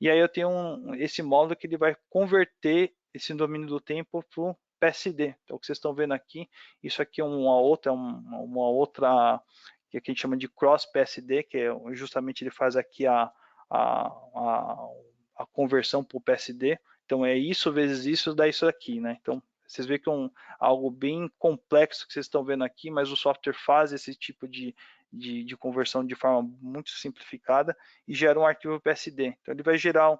e aí eu tenho esse módulo que ele vai converter esse domínio do tempo para o PSD. Então, o que vocês estão vendo aqui, isso aqui é uma outra que a gente chama de cross PSD, que é justamente ele faz aqui a conversão para o PSD. Então, é isso vezes isso, dá isso aqui, né? Então, vocês veem que é algo bem complexo que vocês estão vendo aqui, mas o software faz esse tipo de conversão de forma muito simplificada e gera um arquivo PSD. Então, ele vai gerar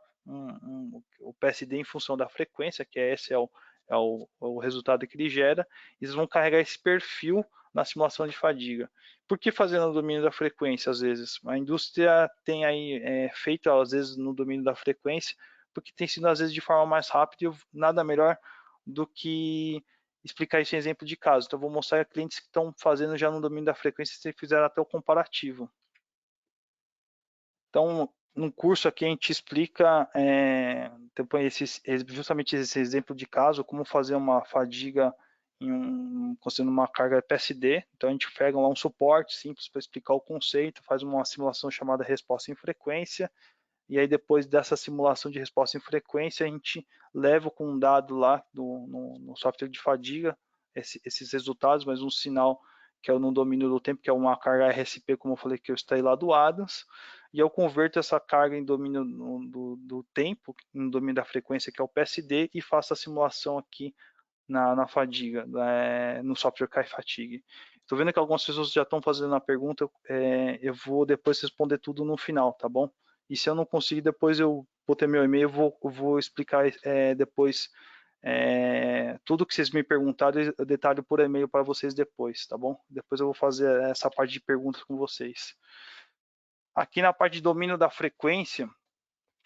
o PSD em função da frequência, que esse é o resultado que ele gera, e eles vão carregar esse perfil na simulação de fadiga. Por que fazer no domínio da frequência, às vezes? A indústria tem aí feito, às vezes, no domínio da frequência, porque tem sido às vezes de forma mais rápida e nada melhor do que explicar isso em exemplo de caso. Então, eu vou mostrar a clientes que estão fazendo já no domínio da frequência, se fizeram até o comparativo. Então, no curso aqui a gente explica justamente esse exemplo de caso, como fazer uma fadiga considerando uma carga PSD. Então, a gente pega lá um suporte simples para explicar o conceito, faz uma simulação chamada resposta em frequência, e aí depois dessa simulação de resposta em frequência, a gente leva com um dado lá no software de fadiga esses resultados, mas um sinal que é no domínio do tempo, que é uma carga RSP, como eu falei, que eu extraí lá do Adams, e eu converto essa carga em domínio do tempo, no domínio da frequência, que é o PSD, e faço a simulação aqui na fadiga, no software KaiFatigue. Estou vendo que algumas pessoas já estão fazendo a pergunta, eu vou depois responder tudo no final, tá bom? E se eu não conseguir, depois eu vou ter meu e-mail, eu vou explicar depois tudo que vocês me perguntaram, eu detalho por e-mail para vocês depois, tá bom? Depois eu vou fazer essa parte de perguntas com vocês. Aqui na parte de domínio da frequência,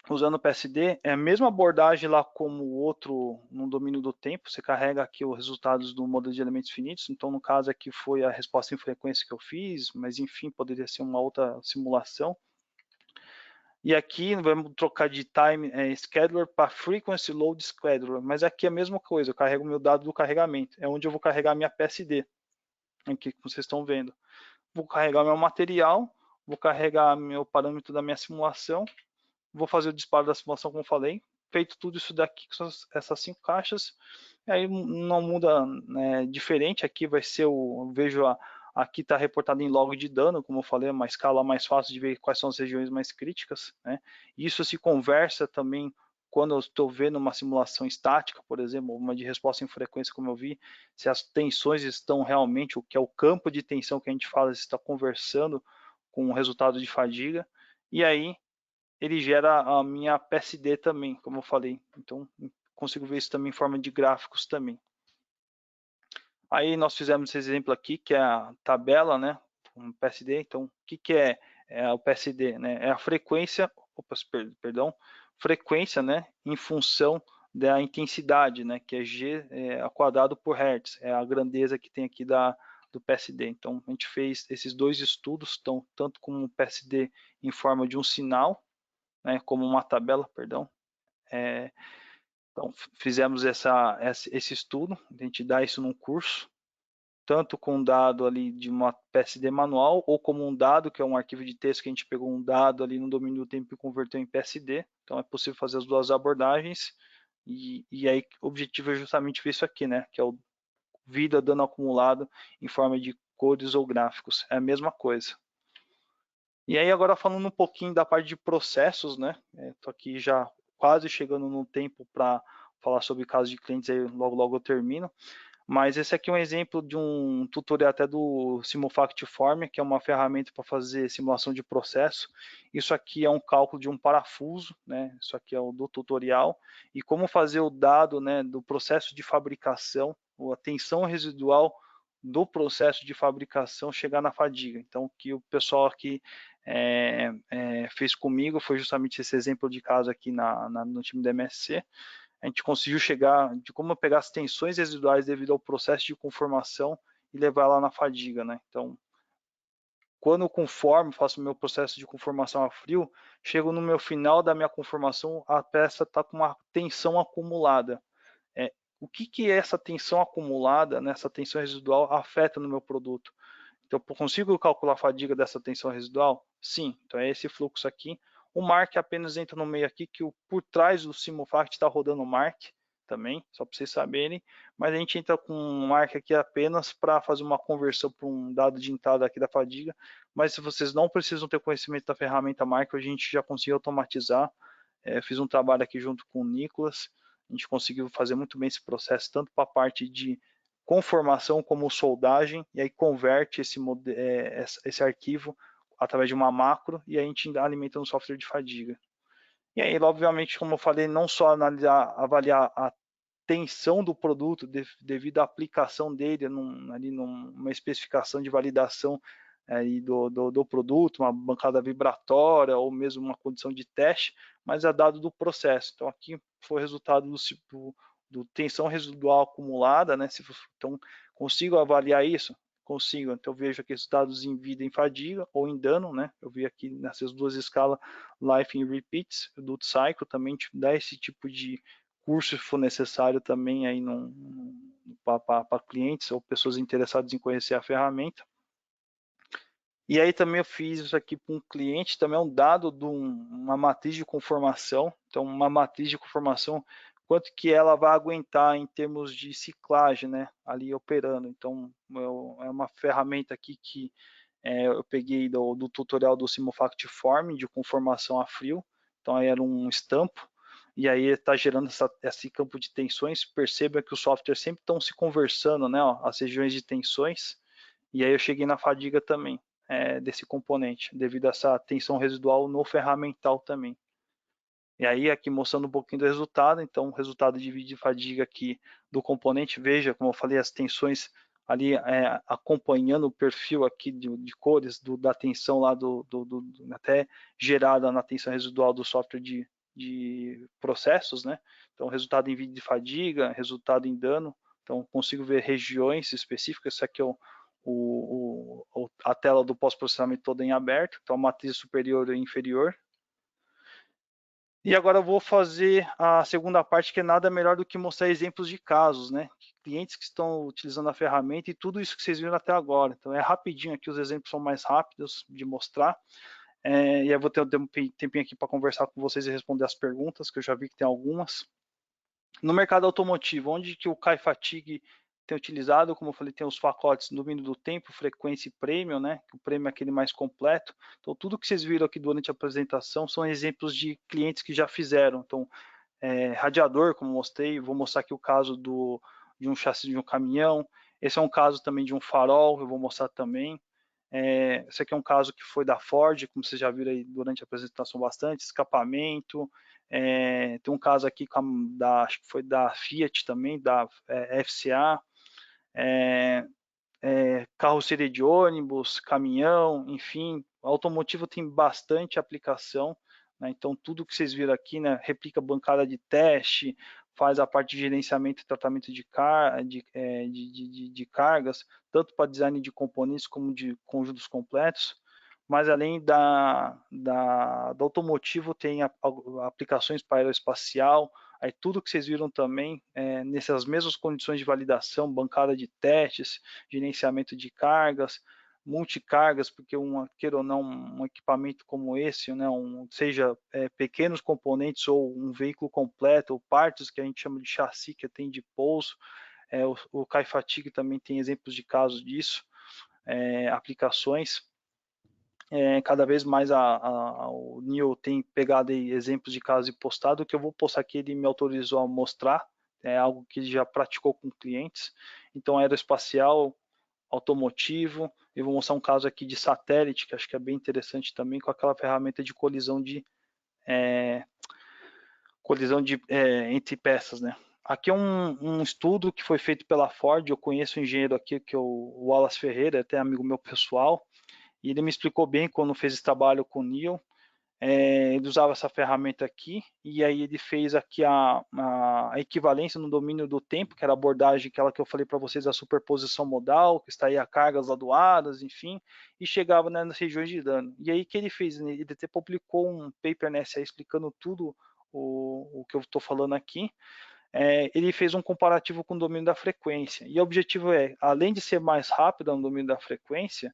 usando o PSD, é a mesma abordagem lá como o outro no domínio do tempo, você carrega aqui os resultados do modelo de elementos finitos, então no caso aqui foi a resposta em frequência que eu fiz, mas enfim, poderia ser uma outra simulação. E aqui vamos trocar de time scheduler para frequency load scheduler, mas aqui é a mesma coisa, eu carrego o meu dado do carregamento, é onde eu vou carregar minha PSD, aqui que vocês estão vendo. Vou carregar meu material, vou carregar meu parâmetro da minha simulação, vou fazer o disparo da simulação, como falei. Feito tudo isso daqui, com essas 5 caixas, aí não muda diferente. Aqui vai ser vejo aqui está reportado em log de dano, como eu falei, uma escala mais fácil de ver quais são as regiões mais críticas, né? Isso se conversa também quando eu estou vendo uma simulação estática, por exemplo, uma de resposta em frequência, como eu vi, se as tensões estão realmente, o que é o campo de tensão que a gente fala, está conversando com o resultado de fadiga, e aí ele gera a minha PSD também, como eu falei. Então, consigo ver isso também em forma de gráficos também. Aí nós fizemos esse exemplo aqui, que é a tabela, né, um PSD. Então, o que é o PSD? Né? É a frequência, perdão, frequência, né, em função da intensidade, né, que é G ao quadrado por Hertz, é a grandeza que tem aqui do PSD. Então, a gente fez esses dois estudos, tanto como o PSD em forma de um sinal, né, como uma tabela, perdão. Então, fizemos esse estudo, a gente dá isso num curso, tanto com um dado ali de uma PSD manual, ou como um dado, que é um arquivo de texto que a gente pegou um dado ali no domínio do tempo e converteu em PSD. Então, é possível fazer as duas abordagens, e aí o objetivo é justamente ver isso aqui, né, que é o vida dano acumulado em forma de cores ou gráficos, é a mesma coisa. E aí agora falando um pouquinho da parte de processos, né? Estou aqui já quase chegando no tempo para falar sobre casos de clientes, aí logo eu termino. Mas esse aqui é um exemplo de um tutorial até do Simulfact Form, que é uma ferramenta para fazer simulação de processo. Isso aqui é um cálculo de um parafuso, né? Isso aqui é o do tutorial. E como fazer o dado, né, do processo de fabricação, ou a tensão residual do processo de fabricação chegar na fadiga. Então, o que o pessoal aqui fez comigo foi justamente esse exemplo de caso aqui no time da MSC. A gente conseguiu chegar de como pegar as tensões residuais devido ao processo de conformação e levar lá na fadiga, né? Então, quando eu conformo, faço o meu processo de conformação a frio, chego no meu final da minha conformação, a peça está com uma tensão acumulada. O que é essa tensão acumulada, né, essa tensão residual, afeta no meu produto? Então, eu consigo calcular a fadiga dessa tensão residual? Sim, então é esse fluxo aqui. O Mark apenas entra no meio aqui, que por trás do Simulfact está rodando o Mark também, só para vocês saberem, mas a gente entra com um Mark aqui apenas para fazer uma conversão para um dado de entrada aqui da fadiga, mas se vocês não precisam ter conhecimento da ferramenta Mark, a gente já conseguiu automatizar. Fiz um trabalho aqui junto com o Nicolas, a gente conseguiu fazer muito bem esse processo, tanto para a parte de conformação como soldagem, e aí converte esse arquivo através de uma macro, e a gente alimenta no software de fadiga. E aí, obviamente, como eu falei, não só avaliar a tensão do produto devido à aplicação dele ali numa especificação de validação aí do produto, uma bancada vibratória ou mesmo uma condição de teste, mas é dado do processo. Então aqui foi resultado do tensão residual acumulada, né? Então consigo avaliar isso? Consigo. Então eu vejo aqui os dados em vida, em fadiga ou em dano, né? Eu vi aqui nessas duas escalas, life in repeats, do cycle também te dá esse tipo de curso se for necessário também aí para clientes ou pessoas interessadas em conhecer a ferramenta. E aí também eu fiz isso aqui para um cliente, também é um dado de uma matriz de conformação. Então, uma matriz de conformação, quanto que ela vai aguentar em termos de ciclagem, né? Ali operando. Então, é uma ferramenta aqui que eu peguei do tutorial do Simufact Form, de conformação a frio. Então, aí era um estampo. E aí está gerando esse campo de tensões. Perceba que os softwares sempre estão se conversando, né? Ó, as regiões de tensões. E aí eu cheguei na fadiga também desse componente, devido a essa tensão residual no ferramental também. E aí aqui mostrando um pouquinho do resultado, então o resultado de vídeo de fadiga aqui do componente, veja, como eu falei, as tensões ali acompanhando o perfil aqui de cores da tensão lá até gerada na tensão residual do software de processos, né? Então resultado em vídeo de fadiga, resultado em dano, então consigo ver regiões específicas, isso aqui é a tela do pós-processamento toda em aberto, então a matriz superior e inferior. E agora eu vou fazer a segunda parte, que é nada melhor do que mostrar exemplos de casos, né? Clientes que estão utilizando a ferramenta e tudo isso que vocês viram até agora. Então é rapidinho aqui, os exemplos são mais rápidos de mostrar. E eu vou ter um tempinho aqui para conversar com vocês e responder as perguntas, que eu já vi que tem algumas. No mercado automotivo, onde que o Kai Fatigue tem utilizado, como eu falei, tem os pacotes domínio do tempo, frequência e prêmio, né? O prêmio é aquele mais completo. Então, tudo que vocês viram aqui durante a apresentação são exemplos de clientes que já fizeram. Então, radiador, como mostrei, vou mostrar aqui o caso de um chassi de um caminhão. Esse é um caso também de um farol, eu vou mostrar também. Esse aqui é um caso que foi da Ford, como vocês já viram aí durante a apresentação bastante, escapamento. Tem um caso aqui acho que foi da Fiat também, da FCA. Carroceria de ônibus, caminhão, enfim, automotivo tem bastante aplicação, né? Então tudo que vocês viram aqui, né, replica bancada de teste, faz a parte de gerenciamento e tratamento de cargas, tanto para design de componentes como de conjuntos completos, mas além do automotivo tem aplicações para aeroespacial, aí tudo que vocês viram também, nessas mesmas condições de validação, bancada de testes, gerenciamento de cargas, multicargas, porque queira ou não, um equipamento como esse, né, seja pequenos componentes ou um veículo completo, ou partes que a gente chama de chassi, que tem de pouso, o Kai Fatigue também tem exemplos de casos disso, aplicações. Cada vez mais o Neil tem pegado aí exemplos de casos e postado. O que eu vou postar aqui, ele me autorizou a mostrar, é algo que ele já praticou com clientes. Então, aeroespacial, automotivo, eu vou mostrar um caso aqui de satélite, que acho que é bem interessante também, com aquela ferramenta de colisão entre peças, né? Aqui é um estudo que foi feito pela Ford, eu conheço um engenheiro aqui, que é o Wallace Ferreira, até amigo meu pessoal, e ele me explicou bem quando fez esse trabalho com o Neil. Ele usava essa ferramenta aqui, e aí ele fez aqui a equivalência no domínio do tempo, que era a abordagem aquela que eu falei para vocês, a superposição modal, que extraía cargas ladoadas, enfim, e chegava, né, nas regiões de dano. E aí o que ele fez? Ele até publicou um paper nessa aí explicando tudo o que eu estou falando aqui. Ele fez um comparativo com o domínio da frequência. E o objetivo além de ser mais rápido no domínio da frequência,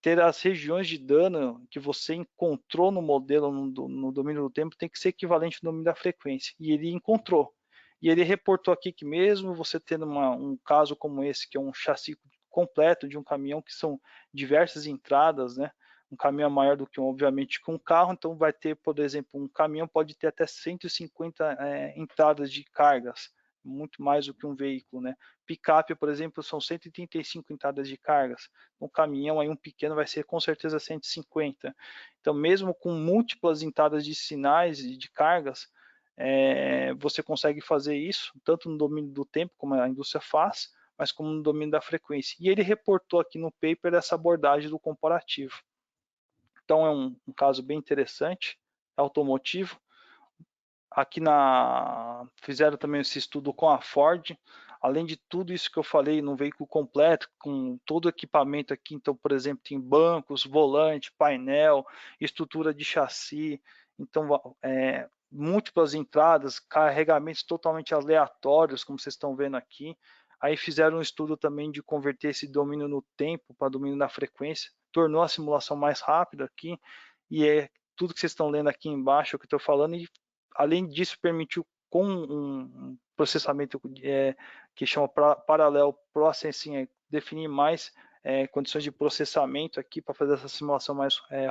ter as regiões de dano que você encontrou no modelo, no domínio do tempo, tem que ser equivalente ao domínio da frequência. E ele encontrou. E ele reportou aqui que mesmo você tendo um caso como esse, que é um chassi completo de um caminhão, que são diversas entradas, né? Um caminhão é maior do que, obviamente, que um carro, então vai ter, por exemplo, um caminhão pode ter até 150 entradas de cargas, muito mais do que um veículo, né? Picape, por exemplo, são 135 entradas de cargas. Um caminhão aí, um pequeno, vai ser com certeza 150. Então, mesmo com múltiplas entradas de sinais e de cargas, você consegue fazer isso, tanto no domínio do tempo, como a indústria faz, mas como no domínio da frequência. E ele reportou aqui no paper essa abordagem do comparativo. Então é um caso bem interessante, automotivo. Aqui fizeram também esse estudo com a Ford, além de tudo isso que eu falei, no veículo completo, com todo o equipamento aqui, então, por exemplo, tem bancos, volante, painel, estrutura de chassi, então, múltiplas entradas, carregamentos totalmente aleatórios, como vocês estão vendo aqui. Aí fizeram um estudo também de converter esse domínio no tempo para domínio na frequência, tornou a simulação mais rápida aqui, e é tudo que vocês estão lendo aqui embaixo, é o que eu estou falando, e além disso, permitiu com um processamento que chama Parallel Processing, definir mais condições de processamento aqui para fazer essa simulação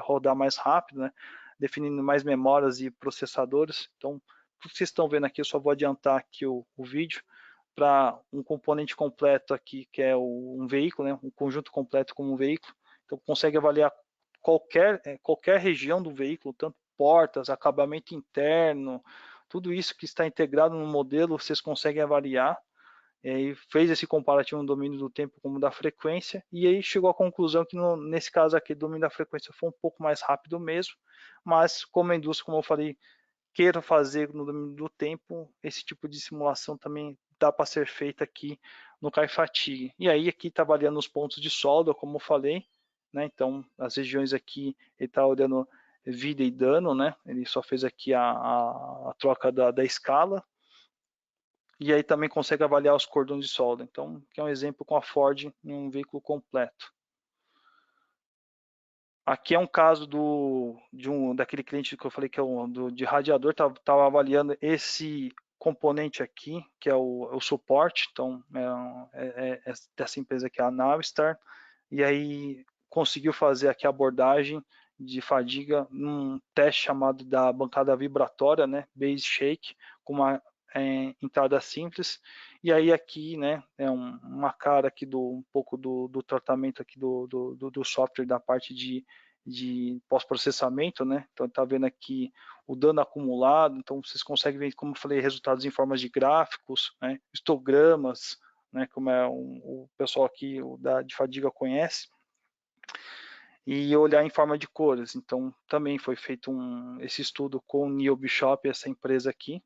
rodar mais rápido, né? Definindo mais memórias e processadores. Então, tudo que vocês estão vendo aqui, eu só vou adiantar aqui o vídeo para um componente completo aqui, que é um veículo, né? Um conjunto completo como um veículo. Então, consegue avaliar qualquer região do veículo, tanto portas, acabamento interno, tudo isso que está integrado no modelo, vocês conseguem avaliar. E fez esse comparativo no domínio do tempo como da frequência, e aí chegou à conclusão que nesse caso aqui, o domínio da frequência foi um pouco mais rápido mesmo, mas como a indústria, como eu falei, queira fazer no domínio do tempo, esse tipo de simulação também dá para ser feita aqui no CAI-Fatigue. E aí aqui está avaliando os pontos de solda, como eu falei, né? Então as regiões aqui ele está olhando vida e dano, né? Ele só fez aqui a troca da escala, e aí também consegue avaliar os cordões de solda. Então, que é um exemplo com a Ford em um veículo completo. Aqui é um caso daquele cliente que eu falei que é de radiador, estava avaliando esse componente aqui, que é o suporte, então é dessa empresa aqui, a Navistar, e aí conseguiu fazer aqui a abordagem de fadiga num teste chamado da bancada vibratória, né, base shake, com uma entrada simples, e aí aqui, né, é uma cara aqui um pouco do tratamento aqui do software da parte de pós-processamento, né, então está vendo aqui o dano acumulado, então vocês conseguem ver, como eu falei, resultados em formas de gráficos, né, histogramas, né, como o pessoal aqui de fadiga conhece, e olhar em forma de cores. Então também foi feito esse estudo com o Neil Bishop, essa empresa aqui,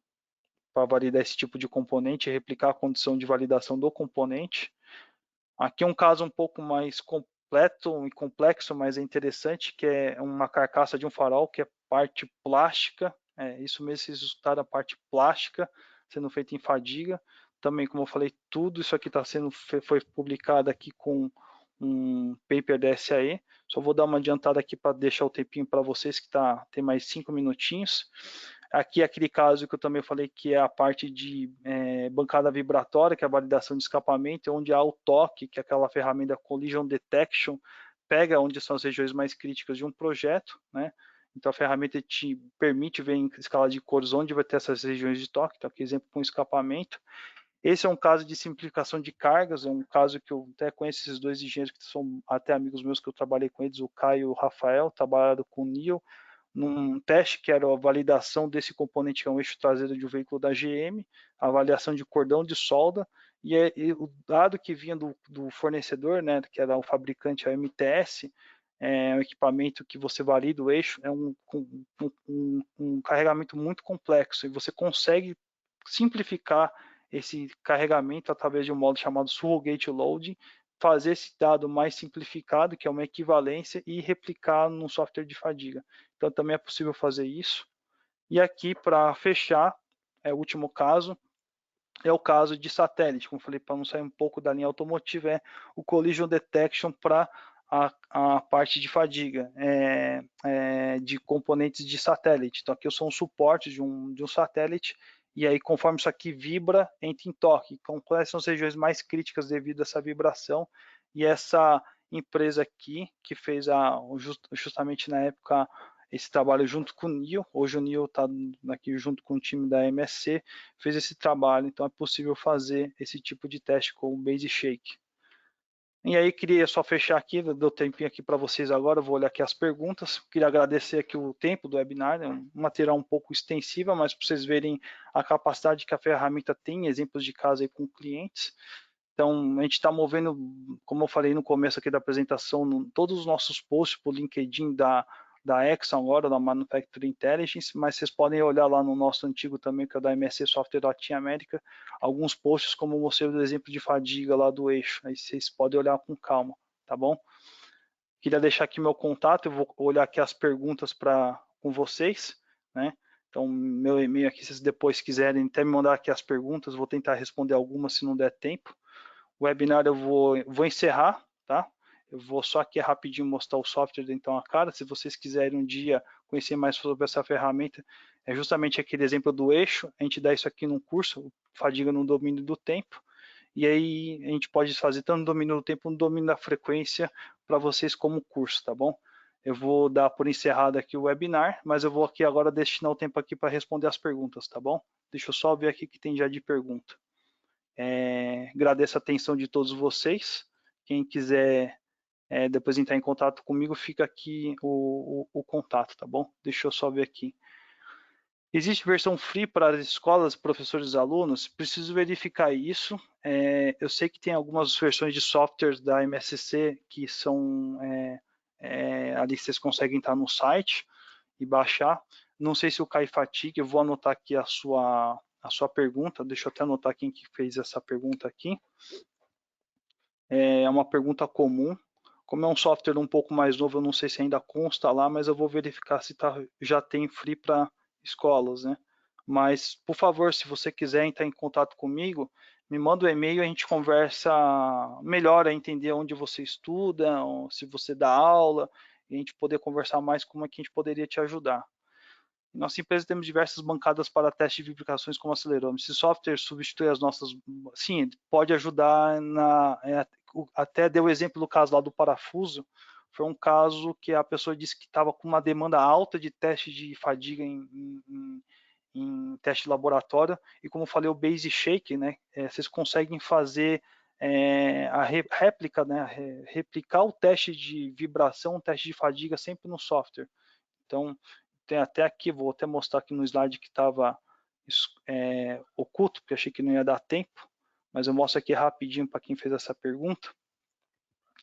para validar esse tipo de componente e replicar a condição de validação do componente. Aqui é um caso um pouco mais completo e complexo, mas é interessante, que é uma carcaça de um farol, que é parte plástica, isso mesmo, esse resultado da parte plástica, sendo feita em fadiga. Também, como eu falei, tudo isso aqui foi publicado aqui com um paper da SAE. Só vou dar uma adiantada aqui para deixar o tempinho para vocês, que tem mais 5 minutinhos. Aqui é aquele caso que eu também falei, que é a parte de bancada vibratória, que é a validação de escapamento, onde há o toque, que é aquela ferramenta Collision Detection, pega onde são as regiões mais críticas de um projeto, né? Então a ferramenta te permite ver em escala de cores onde vai ter essas regiões de toque, então aqui exemplo com escapamento. Esse é um caso de simplificação de cargas, é um caso que eu até conheço esses dois engenheiros que são até amigos meus, que eu trabalhei com eles, o Caio e o Rafael, trabalhado com o Neil, num teste que era a validação desse componente, que é um eixo traseiro de um veículo da GM, a avaliação de cordão de solda, e o dado que vinha do fornecedor, né, que era o fabricante, a MTS, é um equipamento que você valida o eixo, é um carregamento muito complexo, e você consegue simplificar esse carregamento através de um modo chamado surrogate loading, fazer esse dado mais simplificado, que é uma equivalência, e replicar num software de fadiga. Então também é possível fazer isso. E aqui, para fechar, o último caso, é o caso de satélite, como eu falei, para não sair um pouco da linha automotiva, é o Collision Detection para a parte de fadiga, de componentes de satélite. Então aqui eu sou um suporte de um satélite, e aí conforme isso aqui vibra, entra em toque. Então quais são as regiões mais críticas devido a essa vibração, e essa empresa aqui, que fez justamente na época esse trabalho junto com o Neil, hoje o Neil está aqui junto com o time da MSC, fez esse trabalho, então é possível fazer esse tipo de teste com o Base Shake. E aí queria só fechar aqui, deu tempinho aqui para vocês agora, vou olhar aqui as perguntas, queria agradecer aqui o tempo do webinar, é um material um pouco extensivo, mas para vocês verem a capacidade que a ferramenta tem, exemplos de caso aí com clientes. Então, a gente está movendo, como eu falei no começo aqui da apresentação, todos os nossos posts para o LinkedIn da Exxon agora, da Manufacturing Intelligence, mas vocês podem olhar lá no nosso antigo também, que é o da MSC Software Latin América, alguns posts como eu mostrei do exemplo de fadiga lá do eixo, aí vocês podem olhar com calma, tá bom? Queria deixar aqui meu contato, eu vou olhar aqui as perguntas com vocês, né? Então, meu e-mail aqui, se vocês depois quiserem até me mandar aqui as perguntas, vou tentar responder algumas se não der tempo. O webinar eu vou encerrar, tá? Eu vou só aqui rapidinho mostrar o software então a cara. Se vocês quiserem um dia conhecer mais sobre essa ferramenta, é justamente aquele exemplo do eixo. A gente dá isso aqui num curso, Fadiga no Domínio do Tempo. E aí a gente pode fazer tanto no domínio do tempo quanto no domínio da frequência para vocês como curso, tá bom? Eu vou dar por encerrado aqui o webinar, mas eu vou aqui agora destinar o tempo aqui para responder as perguntas, tá bom? Deixa eu só ver aqui que tem já de pergunta. Agradeço a atenção de todos vocês. Quem quiser depois entrar em contato comigo, fica aqui o contato, tá bom? Deixa eu só ver aqui. Existe versão free para as escolas, professores e alunos? Preciso verificar isso. Eu sei que tem algumas versões de softwares da MSC que são ali que vocês conseguem entrar no site e baixar. Não sei se o Cai Fatigue, eu vou anotar aqui a sua pergunta, deixa eu até anotar quem que fez essa pergunta aqui. É uma pergunta comum. Como é um software um pouco mais novo, eu não sei se ainda consta lá, mas eu vou verificar se já tem free para escolas, né? Mas, por favor, se você quiser entrar em contato comigo, me manda um e-mail, a gente conversa melhor, a entender onde você estuda, se você dá aula, e a gente poder conversar mais como é que a gente poderia te ajudar. Em nossa empresa temos diversas bancadas para teste de vibrações como acelerômetro. Esse software substitui as nossas... Sim, pode ajudar até deu o exemplo do caso lá do parafuso. Foi um caso que a pessoa disse que estava com uma demanda alta de teste de fadiga em teste de laboratório. E como eu falei, o Base Shake, né? Vocês conseguem fazer a réplica, né? Replicar o teste de vibração, o teste de fadiga sempre no software. Então, tem até aqui, vou até mostrar aqui no slide que estava oculto, porque achei que não ia dar tempo, mas eu mostro aqui rapidinho para quem fez essa pergunta.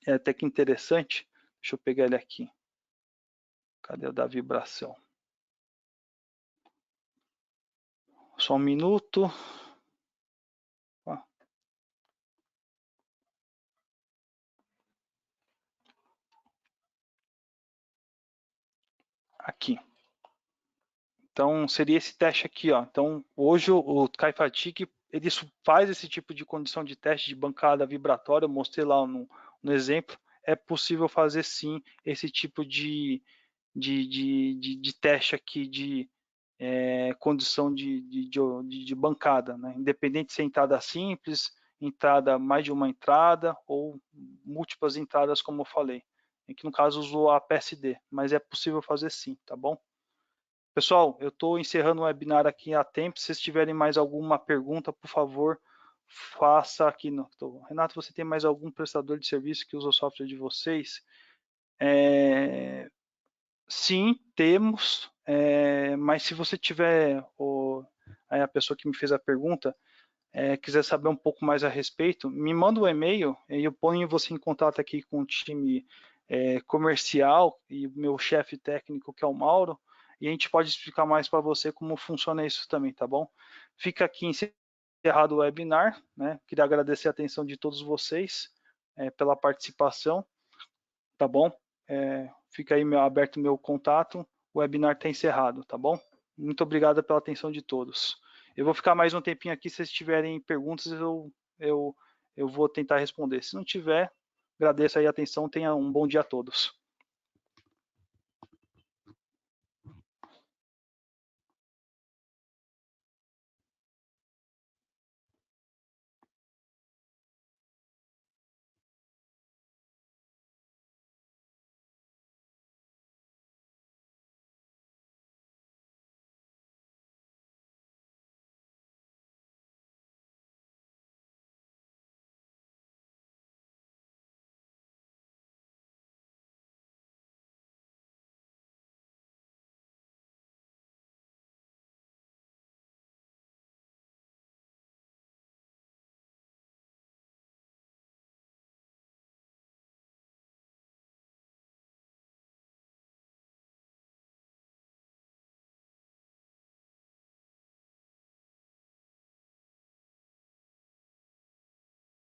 É até que interessante. Deixa eu pegar ele aqui. Cadê o da vibração? Só um minuto. Aqui. Então, seria esse teste aqui, ó. Então, hoje o Kaifatic, ele faz esse tipo de condição de teste de bancada vibratória, eu mostrei lá no exemplo. É possível fazer sim esse tipo de teste aqui de condição de bancada, né? Independente se é entrada simples, entrada mais de uma entrada ou múltiplas entradas, como eu falei. Aqui no caso usou a PSD, mas é possível fazer sim, tá bom? Pessoal, eu estou encerrando o webinar aqui a tempo. Se vocês tiverem mais alguma pergunta, por favor, faça aqui. Renato, você tem mais algum prestador de serviço que usa o software de vocês? Sim, temos, mas se você tiver, a pessoa que me fez a pergunta, quiser saber um pouco mais a respeito, me manda um e-mail e eu ponho você em contato aqui com o time comercial e o meu chefe técnico, que é o Mauro, e a gente pode explicar mais para você como funciona isso também, tá bom? Fica aqui encerrado o webinar, né? Queria agradecer a atenção de todos vocês pela participação, tá bom? Fica aí aberto o meu contato, o webinar está encerrado, tá bom? Muito obrigado pela atenção de todos. Eu vou ficar mais um tempinho aqui, se vocês tiverem perguntas, eu vou tentar responder. Se não tiver, agradeço aí a atenção, tenha um bom dia a todos.